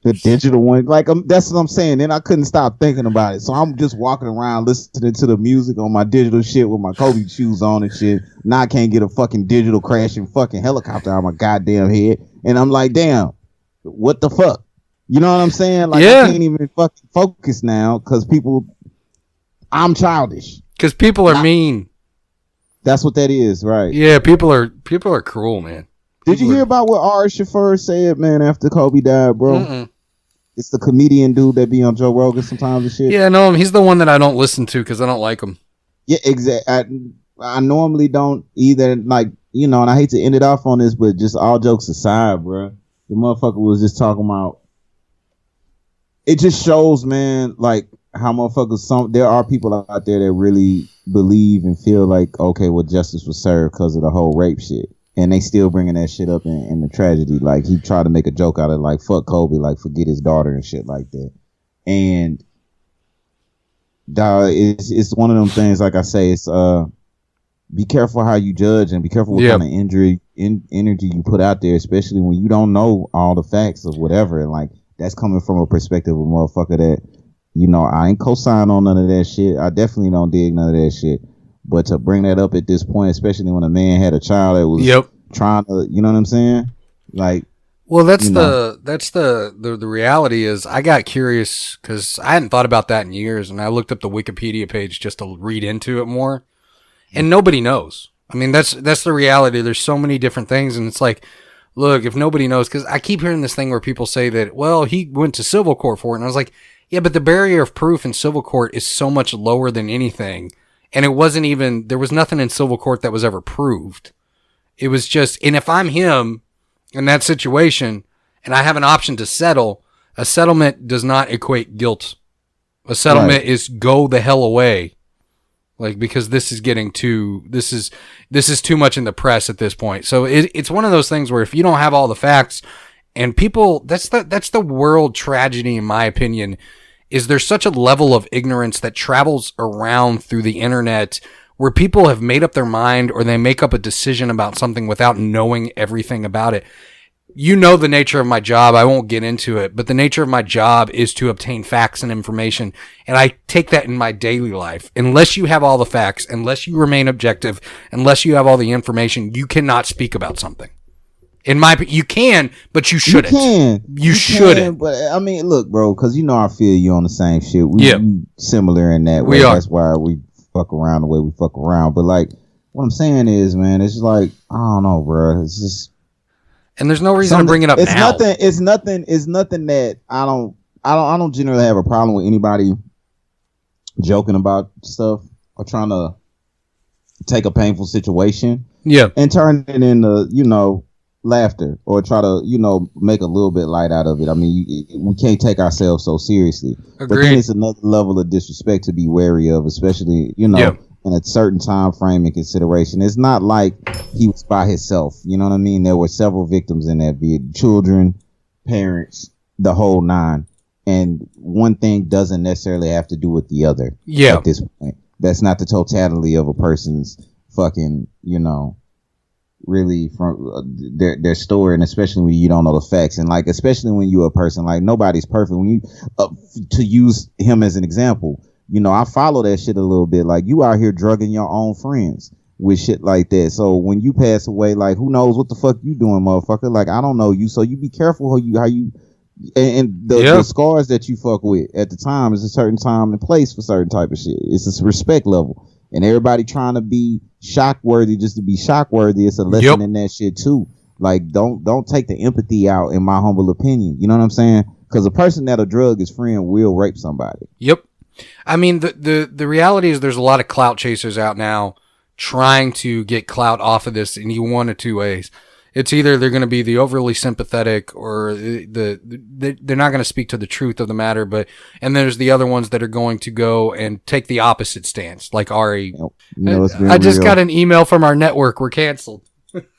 The digital one, like that's what I'm saying. Then I couldn't stop thinking about it, so I'm just walking around listening to the music on my digital shit with my Kobe shoes on and shit. Now I can't get a fucking digital crashing fucking helicopter on my goddamn head, and I'm like, damn, what the fuck? You know what I'm saying? Like Yeah. I can't even fucking focus now because I'm childish. Because people are mean. That's what that is, right? Yeah, people are cruel, man. Did you hear about what Ari Shaffir said, man, after Kobe died, bro? Mm-mm. It's the comedian dude that be on Joe Rogan sometimes and shit. Yeah, no, he's the one that I don't listen to because I don't like him. Yeah, exactly. I normally don't either, like, you know, and I hate to end it off on this, but just all jokes aside, bro, the motherfucker was just talking about, it just shows, man, like, how motherfuckers, there are people out there that really believe and feel like, okay, well, justice was served because of the whole rape shit. And they still bringing that shit up in the tragedy. Like, he tried to make a joke out of, like, fuck Kobe, like, forget his daughter and shit like that. And, dog, it's one of them things, like I say, it's, be careful how you judge and be careful what kind of energy you put out there, especially when you don't know all the facts of whatever. And, like, that's coming from a perspective of a motherfucker that, you know, I ain't co-sign on none of that shit. I definitely don't dig none of that shit. But to bring that up at this point, especially when a man had a child that was trying to, you know what I'm saying? Like, well, that's the reality is I got curious because I hadn't thought about that in years, and I looked up the Wikipedia page just to read into it more, and nobody knows. I mean, that's the reality. There's so many different things, and it's like, look, if nobody knows, because I keep hearing this thing where people say that, well, he went to civil court for it, and I was like, yeah, but the barrier of proof in civil court is so much lower than anything. And it wasn't even, there was nothing in civil court that was ever proved. It was just, and if I'm him in that situation and I have an option to settle, a settlement does not equate guilt. A settlement is go the hell away. Like, because this is getting too, this is too much in the press at this point. So it's one of those things where if you don't have all the facts and people, that's the world tragedy, in my opinion, is there's such a level of ignorance that travels around through the internet where people have made up their mind or they make up a decision about something without knowing everything about it. You know the nature of my job. I won't get into it, but the nature of my job is to obtain facts and information. And I take that in my daily life. Unless you have all the facts, unless you remain objective, unless you have all the information, you cannot speak about something. You can, but you shouldn't. You shouldn't. But I mean, look, bro, because you know I feel you on the same shit. We similar in that way. We are. That's why we fuck around the way we fuck around. But like, what I'm saying is, man, it's just like, I don't know, bro. It's just, and there's no reason to bring it up it's now. It's nothing that I don't generally have a problem with anybody joking about stuff or trying to take a painful situation, and turn it into, you know, laughter or try to, you know, make a little bit light out of it. I mean, we can't take ourselves so seriously. Agreed. But then it's another level of disrespect to be wary of, especially, you know, in a certain time frame and consideration. It's not like he was by himself. You know what I mean? There were several victims in that, be it children, parents, the whole nine. And one thing doesn't necessarily have to do with the other at this point. That's not the totality of a person's fucking, you know, really from their story, and especially when you don't know the facts, and like especially when you're a person, like nobody's perfect. When you to use him as an example, you know, I follow that shit a little bit. Like, you out here drugging your own friends with shit like that. So when you pass away, like, who knows what the fuck you doing, motherfucker? Like, I don't know you, so you be careful how you and the scars that you fuck with at the time is a certain time and place for certain type of shit. It's a respect level. And everybody trying to be shock worthy just to be shock worthy. It's a lesson in that shit too. Like, don't take the empathy out, in my humble opinion. You know what I'm saying? Because a person that'll drug his friend will rape somebody. Yep. I mean, the reality is there's a lot of clout chasers out now trying to get clout off of this in one of two ways. It's either they're going to be the overly sympathetic, or they're not going to speak to the truth of the matter. And there's the other ones that are going to go and take the opposite stance, like Ari. You know, I just got an email from our network. We're canceled.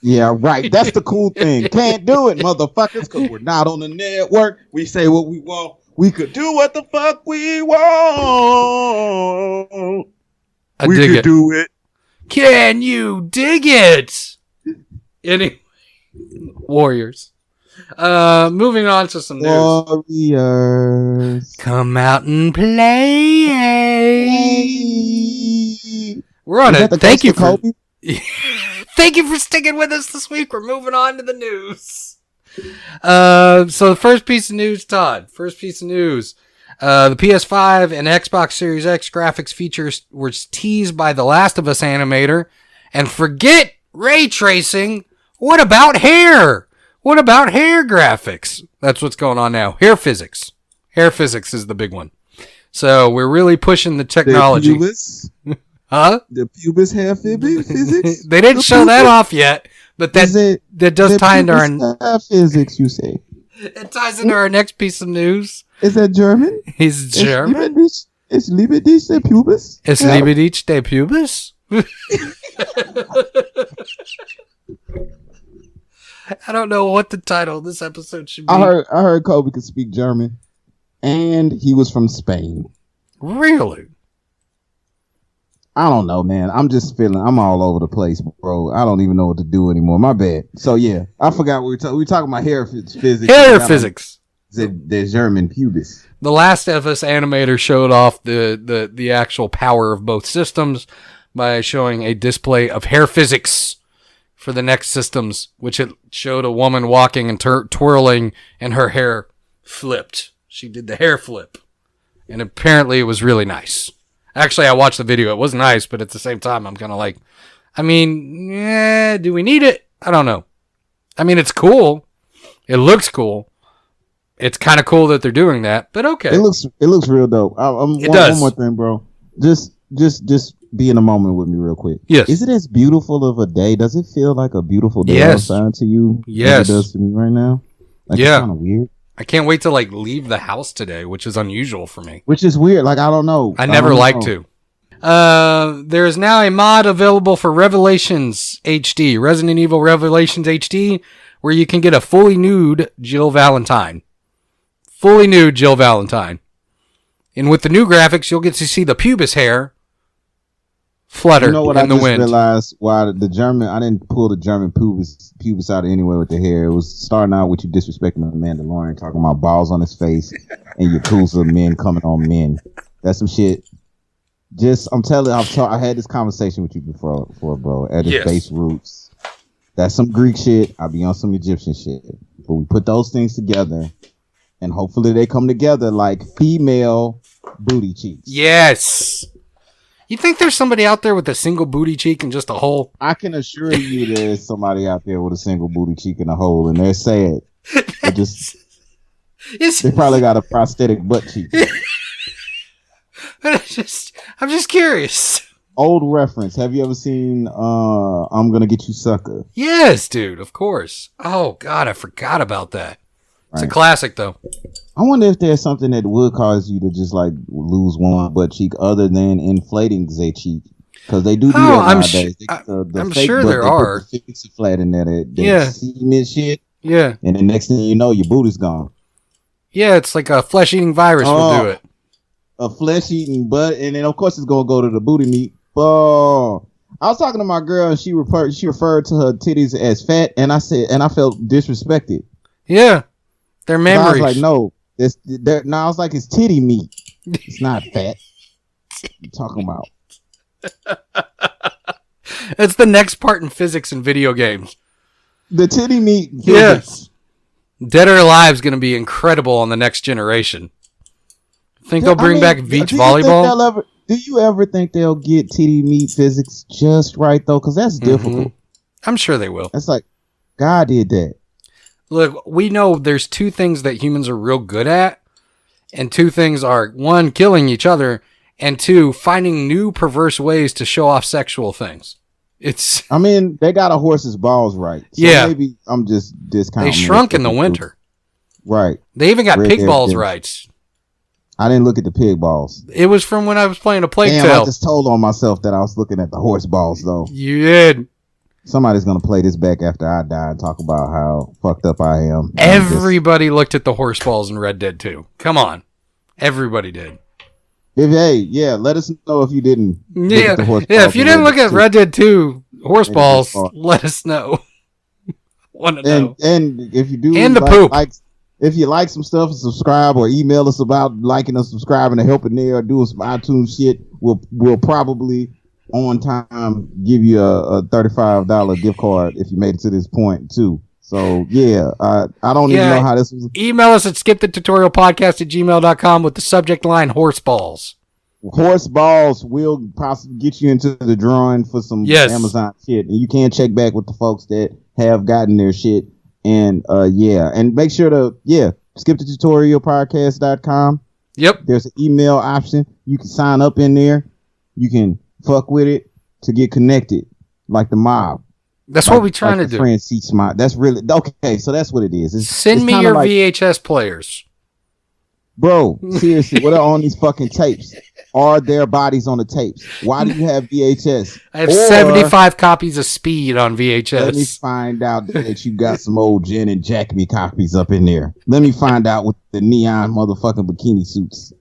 Yeah, right. That's the cool thing. Can't do it, motherfuckers, because we're not on the network. We say what we want. We could do what the fuck we want. I We dig could it. do it. Can you dig it? Anyway, Warriors. Moving on to some news. Warriors. Come out and play. Hey. We're on Is it. that the Thank you Coastal for Kobe? thank you for sticking with us this week. We're moving on to the news. So the first piece of news, Todd. First piece of news. The PS5 and Xbox Series X graphics features were teased by the Last of Us animator. And forget ray tracing. What about hair? What about hair graphics? That's what's going on now. Hair physics. Hair physics is the big one. So we're really pushing the technology. The pubis, Huh? the pubis hair physics. They didn't The show that pubis- off yet, but Is it that does the tie into our pubis hair physics? You say? it ties into our next piece of news. Is that German? He's German. It's liebe dich der Pubis. Es Ja. liebe dich der Pubis. I don't know what the title of this episode should be. I heard Kobe could speak German, and he was from Spain. Really? I don't know, man. I'm just feeling. I'm all over the place, bro. I don't even know what to do anymore. My bad. So yeah, I forgot we were talking about hair physics. Hair physics. The German pubis. The Last of Us animator showed off the actual power of both systems by showing a display of hair physics for the next systems, which it showed a woman walking and twirling, and her hair flipped. She did the hair flip, and apparently it was really nice. Actually, I watched the video. It was nice, but at the same time, I'm kind of like, I mean, yeah, do we need it? I don't know. I mean, it's cool. It looks cool. It's kind of cool that they're doing that, but okay. It looks real dope. It does. One more thing, bro. Just be in a moment with me real quick. Yes. Is it as beautiful of a day? Does it feel like a beautiful day Yes. outside to you? Yes. As it does to me right now. Like, Yeah. It's kind of weird. I can't wait to like leave the house today, which is unusual for me. Which is weird. Like, I don't know. I never don't like know. to. There is now a mod available for Revelations HD, Resident Evil Revelations HD, where you can get a fully nude Jill Valentine. Fully nude Jill Valentine. And with the new graphics, you'll get to see the pubis hair flutter You know what? in I the just wind. realized why the German. I didn't pull the German pubis out anyway with the hair. It was starting out with you disrespecting the Mandalorian, talking about balls on his face and Yakuza men coming on men. That's some shit. I'm telling. I had this conversation with you before, bro. At its Yes. base roots, that's some Greek shit. I be on some Egyptian shit. But we put those things together, and hopefully they come together like female booty cheeks. Yes. You think there's somebody out there with a single booty cheek and just a hole? I can assure you there's somebody out there with a single booty cheek and a hole, and they're sad. They probably got a prosthetic butt cheek. I'm just curious. Old reference. Have you ever seen I'm Gonna Get You Sucker? Yes, dude, of course. Oh, God, I forgot about that. It's a Right. classic, though. I wonder if there's something that would cause you to just like lose one butt cheek other than inflating the cheek. Because they do that I'm nowadays. I'm fake sure butt, there they put are. the fix it flat in there. That Yeah. cement shit. Yeah. And the next thing you know, your booty's gone. Yeah, it's like a flesh-eating virus will do it. A flesh-eating butt, and then of course it's gonna go to the booty meat. Oh, I was talking to my girl, and she referred to her titties as fat, and I felt disrespected. Yeah. They're I memories. was like, no, I was like, it's titty meat. It's not fat. What you talking about? It's the next part in physics in video games. The titty meat. Yes. Dead or Alive is going to be incredible on the next generation. Think they'll bring back beach volleyball? Do you ever think they'll get titty meat physics just right though? Because that's difficult. I'm sure they will. That's like God did that. Look, we know there's two things that humans are real good at, and two things are, one, killing each other, and two, finding new perverse ways to show off sexual things. I mean, they got a horse's balls right. So Yeah. maybe I'm just discounting. They shrunk in the winter. Right. They even got Red pig Dead balls Redemption. rights. I didn't look at the pig balls. It was from when I was playing a Plague Damn, I Tale. just told on myself that I was looking at the horse balls though. You did. Somebody's gonna play this back after I die and talk about how fucked up I am. Everybody looked at the horse balls in Red Dead 2. Come on. Everybody did. Let us know if you didn't. Yeah, if you didn't look at Red Dead 2 horse balls, let us know. Want to know. And if you do, and the poop. If you like some stuff, subscribe or email us about liking and subscribing and helping there or doing some iTunes shit. We'll probably on time give you a $35 gift card if you made it to this point too. So I don't even know how this was. Email us at skipthetutorialpodcast@gmail.com with the subject line horse balls. Horse balls will possibly get you into the drawing for some Amazon shit, and you can check back with the folks that have gotten their shit. And and make sure to skipthetutorialpodcast.com. Yep. There's an email option. You can sign up in there. You can fuck with it to get connected like the mob. That's what we're trying to do. That's really okay. So that's what it is. Send me your VHS players. Bro, seriously, what are on these fucking tapes? Are there bodies on the tapes? Why do you have VHS? I have 75 copies of Speed on VHS. Let me find out that you got some old Jen and Jack Me copies up in there. Let me find out with the neon motherfucking bikini suits.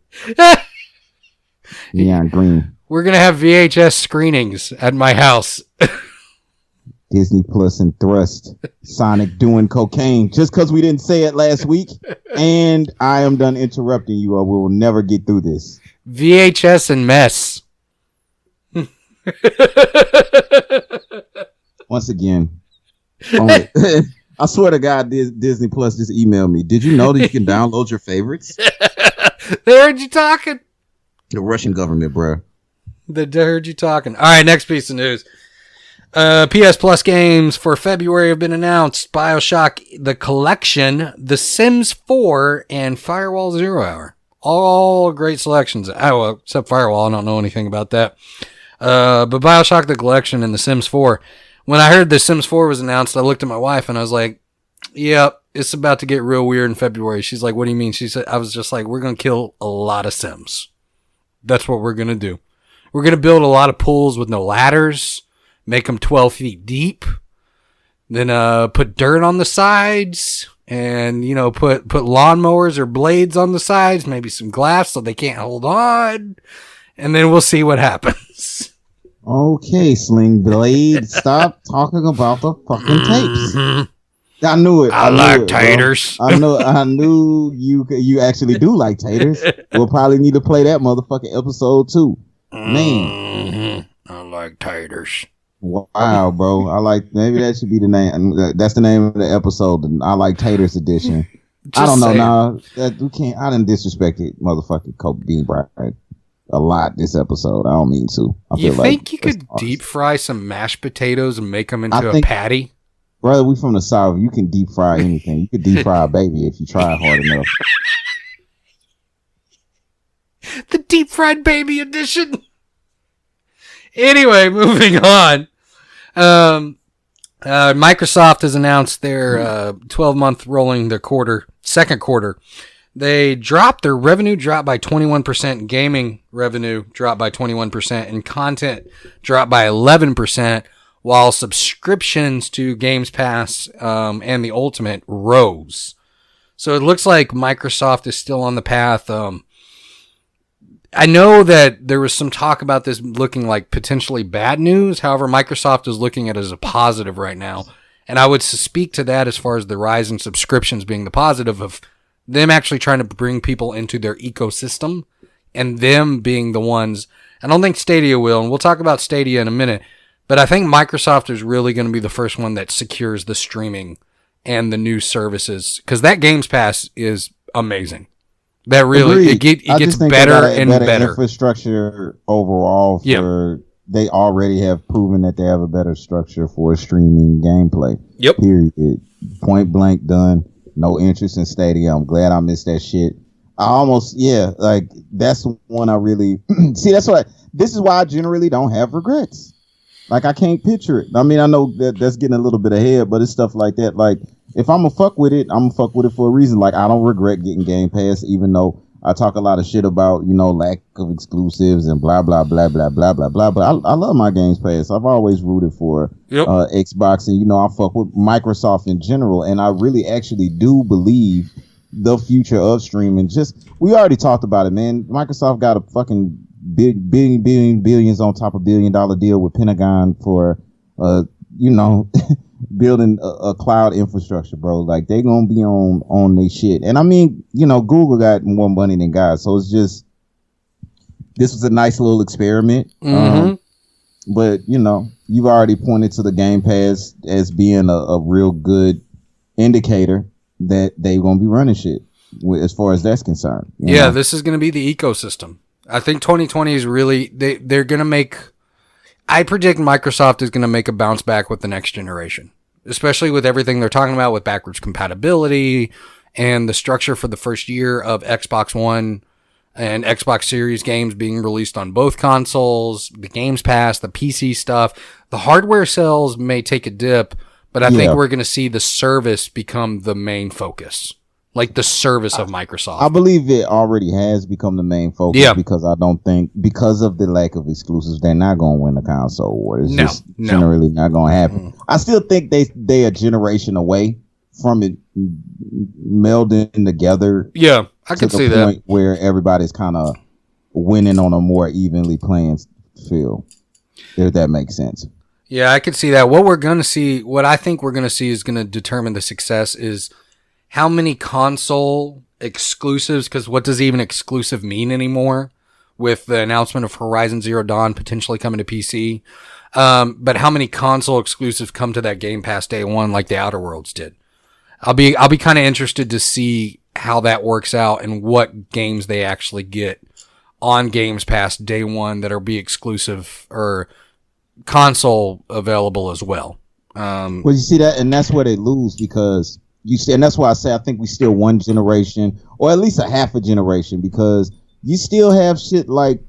Neon green. We're going to have VHS screenings at my house. Disney Plus and Thrust. Sonic doing cocaine. Just because we didn't say it last week. And I am done interrupting you or we will never get through this. VHS and mess. Once again. I swear to God, Disney Plus just emailed me. Did you know that you can download your favorites? They heard you talking. The Russian government, bro. They heard you talking. All right, next piece of news. PS Plus games for February have been announced. BioShock The Collection, The Sims 4, and Firewall Zero Hour. All great selections. Well, except Firewall. I don't know anything about that. But BioShock The Collection and The Sims 4. When I heard The Sims 4 was announced, I looked at my wife and I was like, yep, it's about to get real weird in February. She's like, what do you mean? She said, I was just like, we're going to kill a lot of Sims. That's what we're going to do. We're going to build a lot of pools with no ladders. Make them 12 feet deep, then put dirt on the sides, and put lawnmowers or blades on the sides, maybe some glass so they can't hold on, and then we'll see what happens. Okay, Sling Blade, stop talking about the fucking tapes. I knew it. I like taters. I knew you actually do like taters. We'll probably need to play that motherfucking episode too. Man, I like taters. Wow, bro. Maybe that should be the name. That's the name of the episode. The I Like Taters edition. I don't know. Now we can't. I didn't disrespect it, motherfucking Coke Bean Bright a lot this episode. I don't mean to. You think you could deep fry some mashed potatoes and make them into a patty? Brother, we from the South. You can deep fry anything. You could deep fry a baby if you try hard enough. The deep fried baby edition. Anyway, moving on. Microsoft has announced their 12-month rolling their second quarter. They dropped their revenue, dropped by 21%. Gaming revenue dropped by 21%, and content dropped by 11%. While subscriptions to Games Pass and the Ultimate rose. So it looks like Microsoft is still on the path. I know that there was some talk about this looking like potentially bad news. However, Microsoft is looking at it as a positive right now. And I would speak to that as far as the rise in subscriptions being the positive of them actually trying to bring people into their ecosystem and them being the ones. I don't think Stadia will, and we'll talk about Stadia in a minute. But I think Microsoft is really going to be the first one that secures the streaming and the new services. Because that Games Pass is amazing. That really, it gets better and better. Infrastructure overall they already have proven that they have a better structure for streaming gameplay. Yep. Period. Point blank done. No interest in Stadia. I'm glad I missed that shit. That's one I really see. This is why I generally don't have regrets. Like, I can't picture it. I mean, I know that's getting a little bit ahead, but it's stuff like that. Like, if I'm going to fuck with it, I'm going to fuck with it for a reason. Like, I don't regret getting Game Pass, even though I talk a lot of shit about, you know, lack of exclusives and blah, blah, blah, blah, blah, blah, blah. But I love my Games Pass. I've always rooted for Xbox, and, you know, I fuck with Microsoft in general. And I really actually do believe the future of streaming. We already talked about it, man. Microsoft got a fucking billions on top of $1 billion deal with Pentagon for, you know, building a cloud infrastructure, bro. Like, they gonna be on their shit. And I mean, you know, Google got more money than God, so it's just, this was a nice little experiment. But, you know, you've already pointed to the Game Pass as being a real good indicator that they gonna be running shit as far as that's concerned. Yeah, know? this is gonna be the ecosystem. I think 2020 is really, they're gonna make, I predict Microsoft is going to make a bounce back with the next generation, especially with everything they're talking about with backwards compatibility and the structure for the first year of Xbox One and Xbox Series games being released on both consoles, the Games Pass, the PC stuff. The hardware sales may take a dip, but I think we're going to see the service become the main focus. Like the service of Microsoft. I believe it already has become the main focus because I don't think, because of the lack of exclusives, they're not going to win the console war. It's just generally not going to happen. I still think they a generation away from it melding together. Yeah, I can see that. To the point where everybody's kind of winning on a more evenly playing field, if that makes sense. Yeah, I can see that. What I think we're going to see is going to determine the success is how many console exclusives, because what does even exclusive mean anymore with the announcement of Horizon Zero Dawn potentially coming to PC? But how many console exclusives come to that Game Pass day one like the Outer Worlds did? I'll be kind of interested to see how that works out and what games they actually get on Games Pass day one that'll be exclusive or console available as well. Well, you see that, and that's where they lose because you see, and that's why I say I think we still one generation, or at least a half a generation, because you still have shit like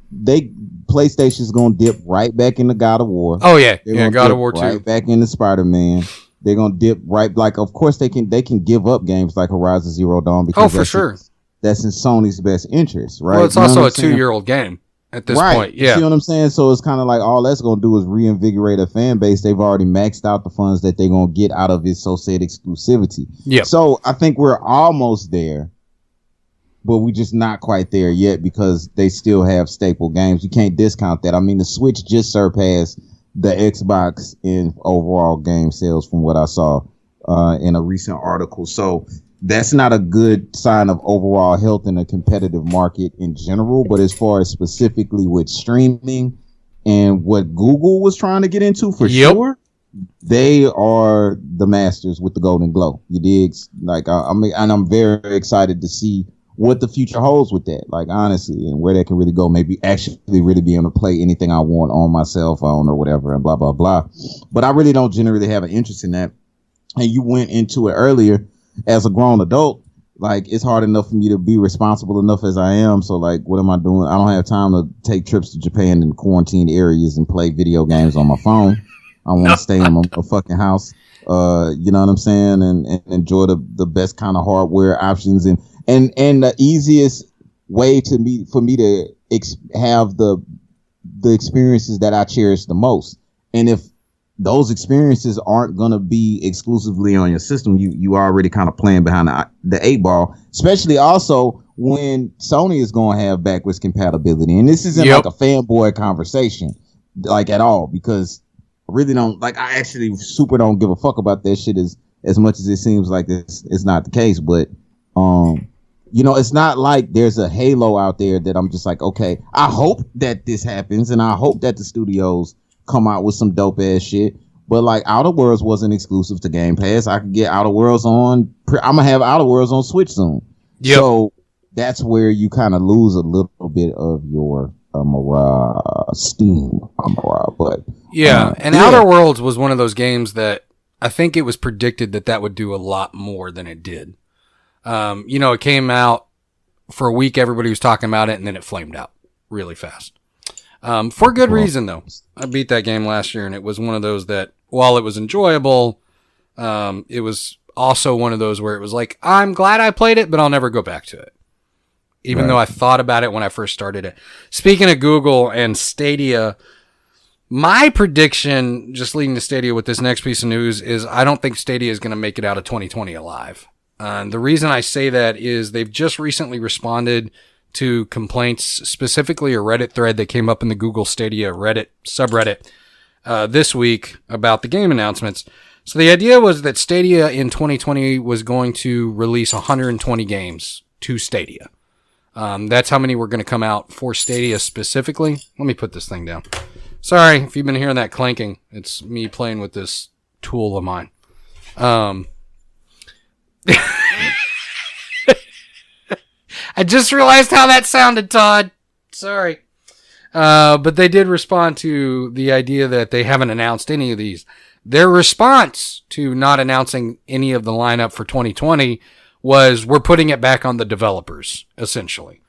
PlayStation's gonna dip right back into God of War. Oh yeah, God of War 2. Right back into Spider-Man. They're gonna dip right, like, of course they can give up games like Horizon Zero Dawn because that's in Sony's best interest, right? Well, it's also a 2-year-old game at this point. Yeah, you see what I'm saying? So it's kind of like all that's gonna do is reinvigorate a fan base. They've already maxed out the funds that they're gonna get out of its so-said exclusivity. Yeah. So I think we're almost there, but we're just not quite there yet because they still have staple games. You can't discount that. I mean, the Switch just surpassed the Xbox in overall game sales from what I saw in a recent article. So that's not a good sign of overall health in a competitive market in general, but as far as specifically with streaming and what Google was trying to get into for sure, they are the masters with the golden glow. You dig? Like, I'm very excited to see what the future holds with that, like, honestly, and where that can really go. Maybe actually really be able to play anything I want on my cell phone or whatever and blah, blah, blah. But I really don't generally have an interest in that. And you went into it earlier. As a grown adult, like, it's hard enough for me to be responsible enough as I am. So, like, what am I doing? I don't have time to take trips to Japan in quarantine areas and play video games on my phone. I want to stay in my fucking house, you know what I'm saying, and enjoy the best kind of hardware options and the easiest way for me to have the experiences that I cherish the most. And if those experiences aren't going to be exclusively on your system, you already kind of playing behind the 8-ball, especially also when Sony is going to have backwards compatibility. And this isn't like a fanboy conversation, like, at all, because I really don't, like, I actually super don't give a fuck about that shit as much as it seems like it's not the case. But, you know, it's not like there's a halo out there that I'm just like, okay, I hope that this happens and I hope that the studios come out with some dope ass shit. But, like, Outer Worlds wasn't exclusive to Game Pass. I could get Outer Worlds I'm gonna have Outer Worlds on Switch soon. So that's where you kind of lose a little bit of your steam. But Outer Worlds was one of those games that I think it was predicted that would do a lot more than it did. You know, it came out for a week, everybody was talking about it, and then it flamed out really fast. For good reason, though. I beat that game last year, and it was one of those that, while it was enjoyable, it was also one of those where it was like, I'm glad I played it, but I'll never go back to it. even though I thought about it when I first started it. Speaking of Google and Stadia, my prediction, just leading to Stadia with this next piece of news, is I don't think Stadia is going to make it out of 2020 alive. The reason I say that is they've just recently responded to complaints, specifically a Reddit thread that came up in the Google Stadia Reddit subreddit this week about the game announcements. So the idea was that Stadia in 2020 was going to release 120 games to Stadia. That's how many were going to come out for Stadia specifically. Let me put this thing down. Sorry if you've been hearing that clanking. It's me playing with this tool of mine. I just realized how that sounded, Todd. Sorry. But they did respond to the idea that they haven't announced any of these. Their response to not announcing any of the lineup for 2020 was, we're putting it back on the developers, essentially.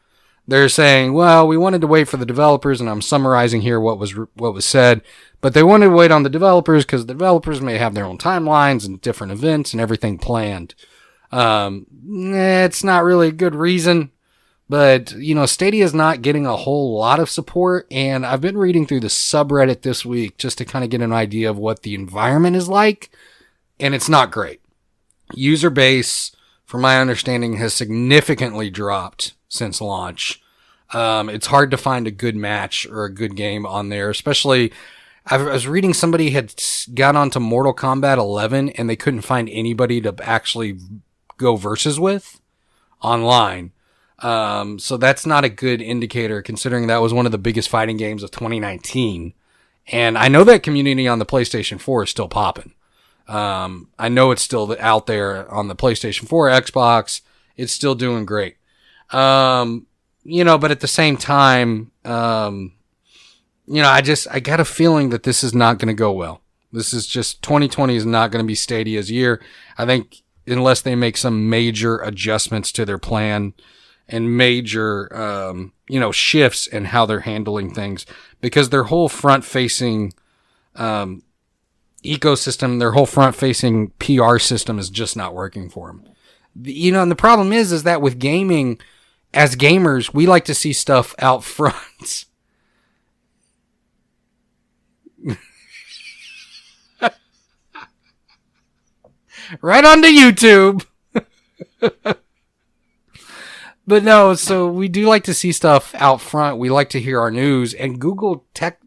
They're saying, well, we wanted to wait for the developers, and I'm summarizing here what was said, but they wanted to wait on the developers because the developers may have their own timelines and different events and everything planned. It's not really a good reason, but, Stadia is not getting a whole lot of support, and I've been reading through the subreddit this week just to kind of get an idea of what the environment is like, and it's not great. User base, from my understanding, has significantly dropped since launch. It's hard to find a good match or a good game on there, especially I was reading somebody had got onto Mortal Kombat 11 and they couldn't find anybody to actually go versus with online. So that's not a good indicator considering that was one of the biggest fighting games of 2019. And I know that community on the PlayStation 4 is still popping. I know it's still out there on the PlayStation 4, Xbox. It's still doing great. But at the same time, I got a feeling that this is not going to go well. This is just 2020 is not going to be Stadia's year. I think unless they make some major adjustments to their plan and major, shifts in how they're handling things, because their whole front-facing ecosystem, their whole front-facing PR system is just not working for them. And the problem is that with gaming, as gamers, we like to see stuff out front. Right onto YouTube. But no, so we do like to see stuff out front. We like to hear our news. And Google Tech,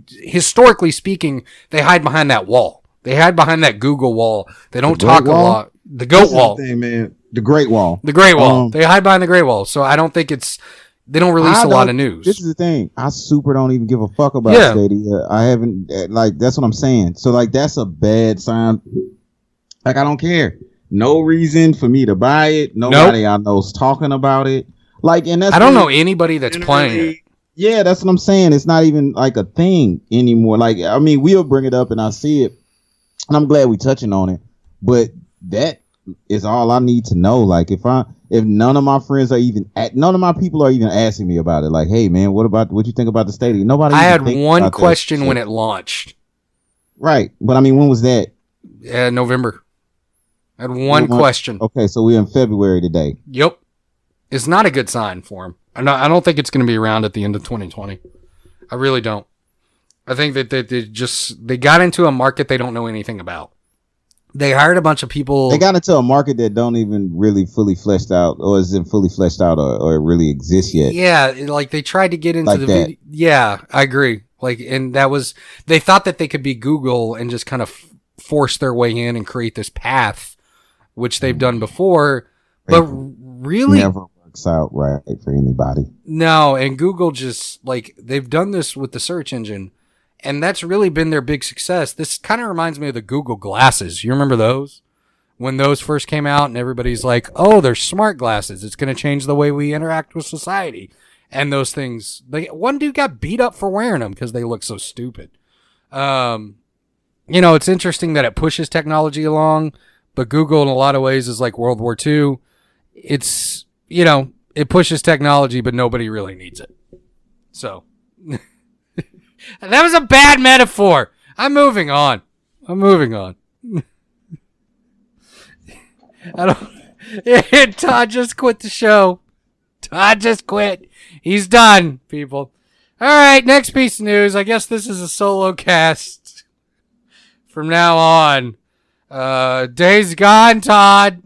historically speaking, they hide behind that wall. They hide behind that Google wall. They don't talk a lot. The goat wall. Thing, man. The Great Wall. The Great Wall. They hide behind the Great Wall. So I don't think they don't release a lot of news. This is the thing. I super don't even give a fuck about Stadia. I haven't, that's what I'm saying. So, that's a bad sign. I don't care. No reason for me to buy it. Nobody I know is talking about it. And that's I don't know anybody that's playing it. Yeah, that's what I'm saying. It's not even a thing anymore. We'll bring it up and I see it, and I'm glad we touching on it. But that is all I need to know. If none of my friends are even none of my people are even asking me about it. Hey man, what you think about the Stadia? Nobody. I had one question when it launched. Right, but when was that? November. I had one question. Okay, so we're in February today. Yep. It's not a good sign for him. I don't think it's going to be around at the end of 2020. I really don't. I think that they got into a market they don't know anything about. They hired a bunch of people. They got into a market that don't even really fully fleshed out, or isn't fully fleshed out, or really exists yet. Yeah, they tried to get into the video. Yeah, I agree. And that was, they thought that they could be Google and just kind of force their way in and create this path, which they've done before, but really never works out right for anybody. No, and Google just they've done this with the search engine, and that's really been their big success. This kind of reminds me of the Google glasses. You remember those? When those first came out and everybody's like, oh, they're smart glasses. It's going to change the way we interact with society. And those things, one dude got beat up for wearing them because they look so stupid. It's interesting that it pushes technology along, but Google in a lot of ways is like World War II. It's, it pushes technology, but nobody really needs it. So that was a bad metaphor. I'm moving on. Todd just quit the show. I just quit. He's done, people. All right, next piece of news. I guess this is a solo cast from now on. Days Gone, Todd.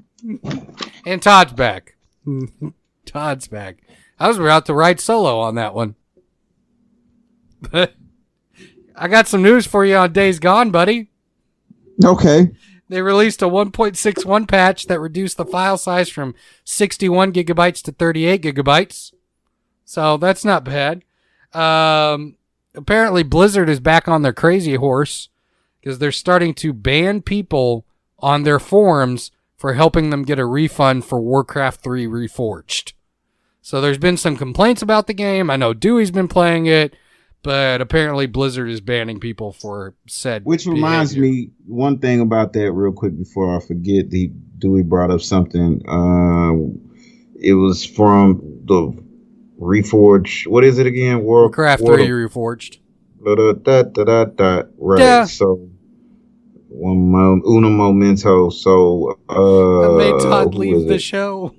And Todd's back. Todd's back. I was about to ride solo on that one. But I got some news for you on Days Gone, buddy. Okay. They released a 1.61 patch that reduced the file size from 61 gigabytes to 38 gigabytes. So that's not bad. Apparently Blizzard is back on their crazy horse because they're starting to ban people on their forums for helping them get a refund for Warcraft 3 Reforged. So there's been some complaints about the game. I know Dewey's been playing it, but apparently Blizzard is banning people for said Which reminds behavior. me, one thing about that real quick before I forget, Dewey brought up something. It was from the Reforged. What is it again? Warcraft 3 Reforged. Right. Yeah. So, uno momento. So, I made Todd who leave is the it? show.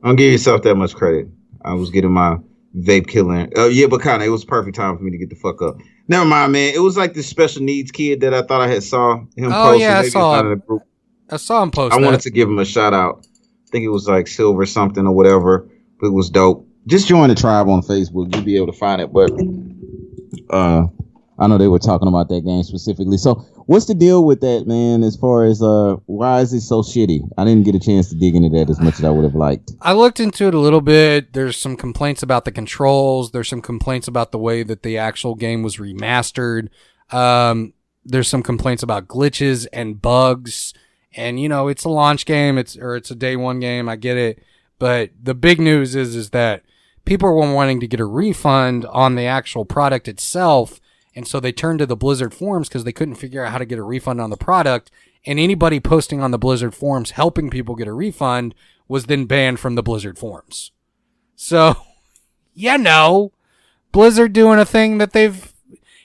Don't give yourself that much credit. I was getting my vape killing. Yeah, but kind of, it was perfect time for me to get the fuck up. Never mind, man. It was like this special needs kid that I thought I had saw him Oh, post. yeah, I Maybe saw it's not him. in the group. I saw him post I that. wanted to give him a shout out. I think it was like Silver something or whatever. But it was dope. Just join the tribe on Facebook. You'll be able to find it. But I know they were talking about that game specifically. So what's the deal with that, man, as far as why is it so shitty? I didn't get a chance to dig into that as much as I would have liked. I looked into it a little bit. There's some complaints about the controls. There's some complaints about the way that the actual game was remastered. There's some complaints about glitches and bugs. And, you know, it's a launch game. It's a day one game. I get it. But the big news is that people were wanting to get a refund on the actual product itself. And so they turned to the Blizzard forums because they couldn't figure out how to get a refund on the product. And anybody posting on the Blizzard forums helping people get a refund was then banned from the Blizzard forums. So, you know, Blizzard doing a thing that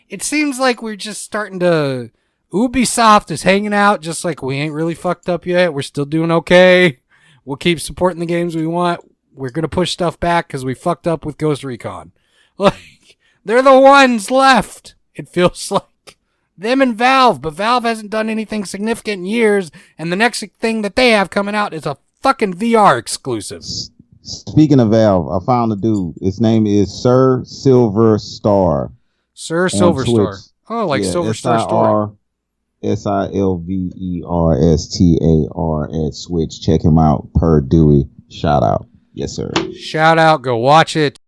it seems like we're just starting to, Ubisoft is hanging out just like we ain't really fucked up yet. We're still doing okay. We'll keep supporting the games we want. We're going to push stuff back because we fucked up with Ghost Recon. Like, they're the ones left. It feels like them and Valve, but Valve hasn't done anything significant in years, and the next thing that they have coming out is a fucking VR exclusive. Speaking of Valve, I found a dude. His name is Sir Silver Star. Sir on Silver Star. Twitch. Oh, like Yeah, Silver Star Story. SILVERSTAR at Switch. Check him out per Dewey. Shout out. Yes, sir. Shout out, go watch it.